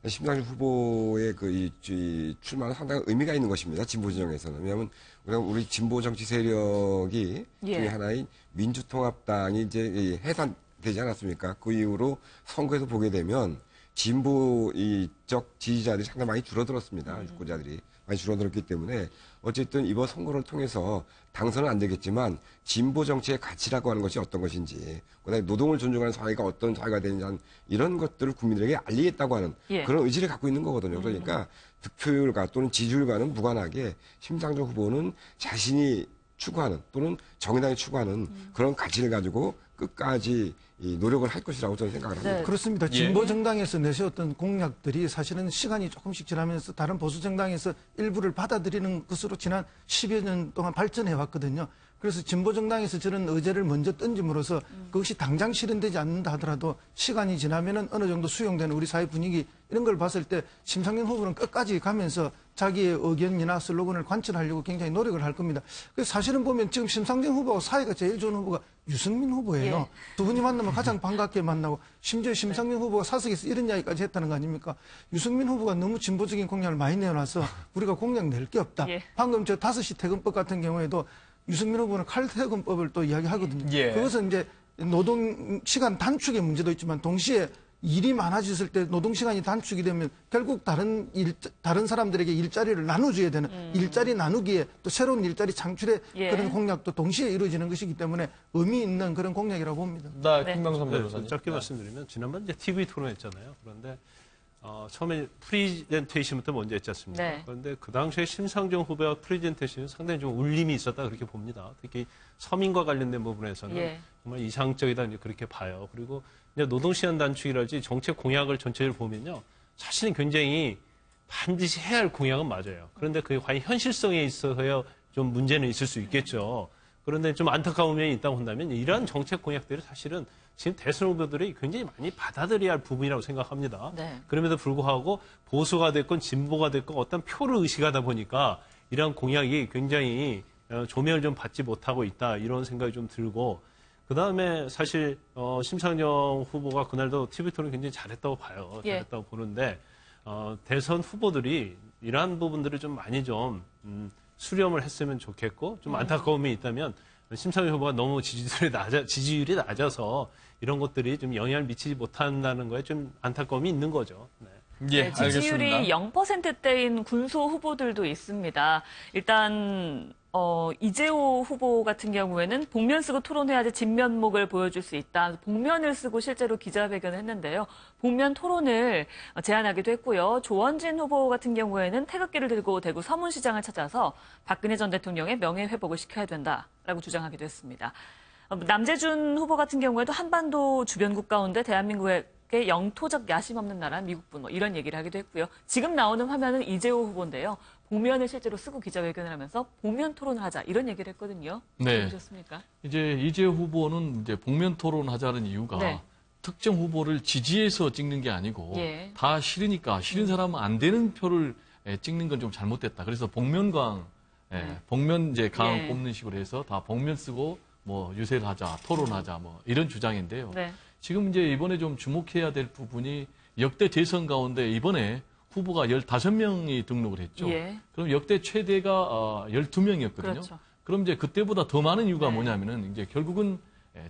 심상정 후보의 이 출마는 상당히 의미가 있는 것입니다. 진보진영에서는. 왜냐하면 우리 진보 정치 세력이 예. 중에 하나인 민주통합당이 이제 해산되지 않았습니까? 그 이후로 선거에서 보게 되면 진보 이쪽 지지자들이 상당히 많이 줄어들었습니다. 유권자들이 많이 줄어들었기 때문에 어쨌든 이번 선거를 통해서 당선은 안 되겠지만 진보 정치의 가치라고 하는 것이 어떤 것인지, 그다음에 노동을 존중하는 사회가 어떤 사회가 되는지 이런 것들을 국민들에게 알리겠다고 하는 예. 그런 의지를 갖고 있는 거거든요. 그러니까 득표율과 또는 지지율과는 무관하게 심상정 후보는 자신이 추구하는 또는 정의당이 추구하는 그런 가치를 가지고 끝까지 이 노력을 할 것이라고 저는 생각을 합니다. 네. 그렇습니다. 예. 진보 정당에서 내세웠던 공약들이 사실은 시간이 조금씩 지나면서 다른 보수 정당에서 일부를 받아들이는 것으로 지난 10여 년 동안 발전해 왔거든요. 그래서 진보정당에서 저런 의제를 먼저 던짐으로써 그것이 당장 실현되지 않는다 하더라도 시간이 지나면은 어느 정도 수용되는 우리 사회 분위기 이런 걸 봤을 때 심상정 후보는 끝까지 가면서 자기의 의견이나 슬로건을 관철하려고 굉장히 노력을 할 겁니다. 그래서 사실은 보면 지금 심상정 후보하고 사이가 제일 좋은 후보가 유승민 후보예요. 예. 두 분이 만나면 가장 반갑게 만나고 심지어 심상정 후보가 사석에서 이런 이야기까지 했다는 거 아닙니까? 유승민 후보가 너무 진보적인 공약을 많이 내놔서 우리가 공약 낼 게 없다. 예. 방금 저 5시 퇴근법 같은 경우에도 유승민 후보는 칼퇴근법을 또 이야기하거든요. 예. 그것은 이제 노동 시간 단축의 문제도 있지만 동시에 일이 많아졌을 때 노동 시간이 단축이 되면 결국 다른 사람들에게 일자리를 나눠줘야 되는 일자리 나누기에 또 새로운 일자리 창출의 예. 그런 공약도 동시에 이루어지는 것이기 때문에 의미 있는 그런 공약이라고 봅니다. 네, 김광선 네, 변호사님. 짧게 말씀드리면 지난번 이제 TV 토론했잖아요. 그런데 처음에 프리젠테이션부터 먼저 했지 않습니까? 네. 그런데 그 당시에 심상정 후보와 프리젠테이션은 상당히 좀 울림이 있었다 그렇게 봅니다. 특히 서민과 관련된 부분에서는 예. 정말 이상적이다 이제 그렇게 봐요. 그리고 이제 노동시간 단축이랄지 정책 공약을 전체를 보면요. 사실은 굉장히 반드시 해야 할 공약은 맞아요. 그런데 그게 과연 현실성에 있어서야 좀 문제는 있을 수 있겠죠. 그런데 좀 안타까운 면이 있다고 한다면 이러한 정책 공약들이 사실은 지금 대선 후보들이 굉장히 많이 받아들여야 할 부분이라고 생각합니다. 네. 그럼에도 불구하고 보수가 됐건 진보가 됐건 어떤 표를 의식하다 보니까 이러한 공약이 굉장히 조명을 좀 받지 못하고 있다 이런 생각이 좀 들고 그다음에 사실 심상정 후보가 그날도 TV 토론 굉장히 잘했다고 봐요. 예. 잘했다고 보는데 대선 후보들이 이러한 부분들을 좀 많이 좀 수렴을 했으면 좋겠고 좀 안타까움이 있다면 심상정 후보가 너무 지지율이 낮아서 이런 것들이 좀 영향을 미치지 못한다는 거에 좀 안타까움이 있는 거죠. 네. 예, 네, 지지율이 알겠습니다. 0%대인 군소 후보들도 있습니다. 일단 이재호 후보 같은 경우에는 복면 쓰고 토론해야지 진면목을 보여줄 수 있다. 복면을 쓰고 실제로 기자회견을 했는데요. 복면 토론을 제안하기도 했고요. 조원진 후보 같은 경우에는 태극기를 들고 대구 서문시장을 찾아서 박근혜 전 대통령의 명예회복을 시켜야 된다라고 주장하기도 했습니다. 남재준 후보 같은 경우에도 한반도 주변국 가운데 대한민국의 영토적 야심 없는 나라 미국분 이런 얘기를 하기도 했고요. 지금 나오는 화면은 이재호 후보인데요. 복면을 실제로 쓰고 기자회견을 하면서 복면 토론을 하자 이런 얘기를 했거든요. 네. 보셨습니까? 이제 이재호 후보는 이제 복면 토론하자는 이유가 네. 특정 후보를 지지해서 찍는 게 아니고 예. 다 싫으니까 싫은 사람은 안 되는 표를 찍는 건 좀 잘못됐다. 그래서 복면강, 복면 이제 강 예. 뽑는 식으로 해서 다 복면 쓰고 뭐 유세를 하자, 토론하자 뭐 이런 주장인데요. 네. 지금 이제 이번에 좀 주목해야 될 부분이 역대 재선 가운데 이번에 후보가 15명이 등록을 했죠. 예. 그럼 역대 최대가 12명이었거든요. 그렇죠. 그럼 이제 그때보다 더 많은 이유가 네. 뭐냐면은 이제 결국은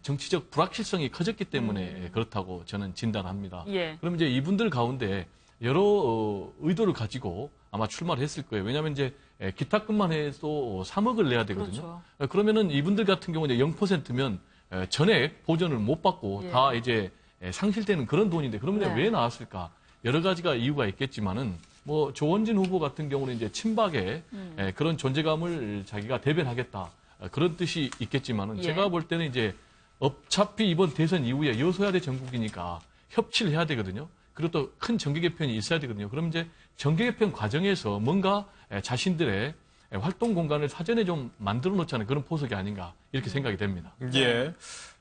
정치적 불확실성이 커졌기 때문에 그렇다고 저는 진단합니다. 예. 그럼 이제 이분들 가운데 여러 의도를 가지고 아마 출마를 했을 거예요. 왜냐하면 이제 기탁금만 해도 3억을 내야 되거든요. 그렇죠. 그러면은 이분들 같은 경우는 0%면 전액 보전을 못 받고 예. 다 이제 상실되는 그런 돈인데 그러면 네. 왜 나왔을까? 여러 가지가 이유가 있겠지만은 뭐 조원진 후보 같은 경우는 이제 친박의 그런 존재감을 자기가 대변하겠다 그런 뜻이 있겠지만은 예. 제가 볼 때는 이제 어차피 이번 대선 이후에 여소야대 전국이니까 협치를 해야 되거든요. 그리고 또 큰 정계 개편이 있어야 되거든요. 그럼 이제 정계 개편 과정에서 뭔가 자신들의 활동 공간을 사전에 좀 만들어 놓자는 그런 포석이 아닌가 이렇게 생각이 됩니다. 예.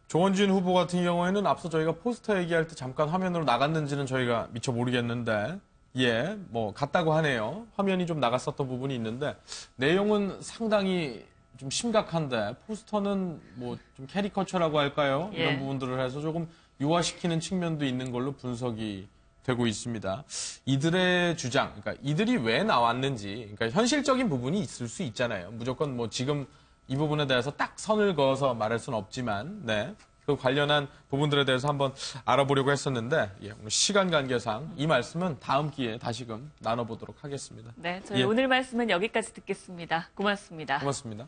조원진 후보 같은 경우에는 앞서 저희가 포스터 얘기할 때 잠깐 화면으로 나갔는지는 저희가 미처 모르겠는데, 예, 뭐, 같다고 하네요. 화면이 좀 나갔었던 부분이 있는데, 내용은 상당히 좀 심각한데, 포스터는 뭐, 좀 캐리커처라고 할까요? 예. 이런 부분들을 해서 조금 유화시키는 측면도 있는 걸로 분석이 되고 있습니다. 이들의 주장, 그러니까 이들이 왜 나왔는지, 그러니까 현실적인 부분이 있을 수 있잖아요. 무조건 뭐 지금 이 부분에 대해서 딱 선을 그어서 말할 수는 없지만, 네. 그 관련한 부분들에 대해서 한번 알아보려고 했었는데, 예, 오늘 시간 관계상 이 말씀은 다음 기회에 다시금 나눠보도록 하겠습니다. 네, 저희 예. 오늘 말씀은 여기까지 듣겠습니다. 고맙습니다. 고맙습니다.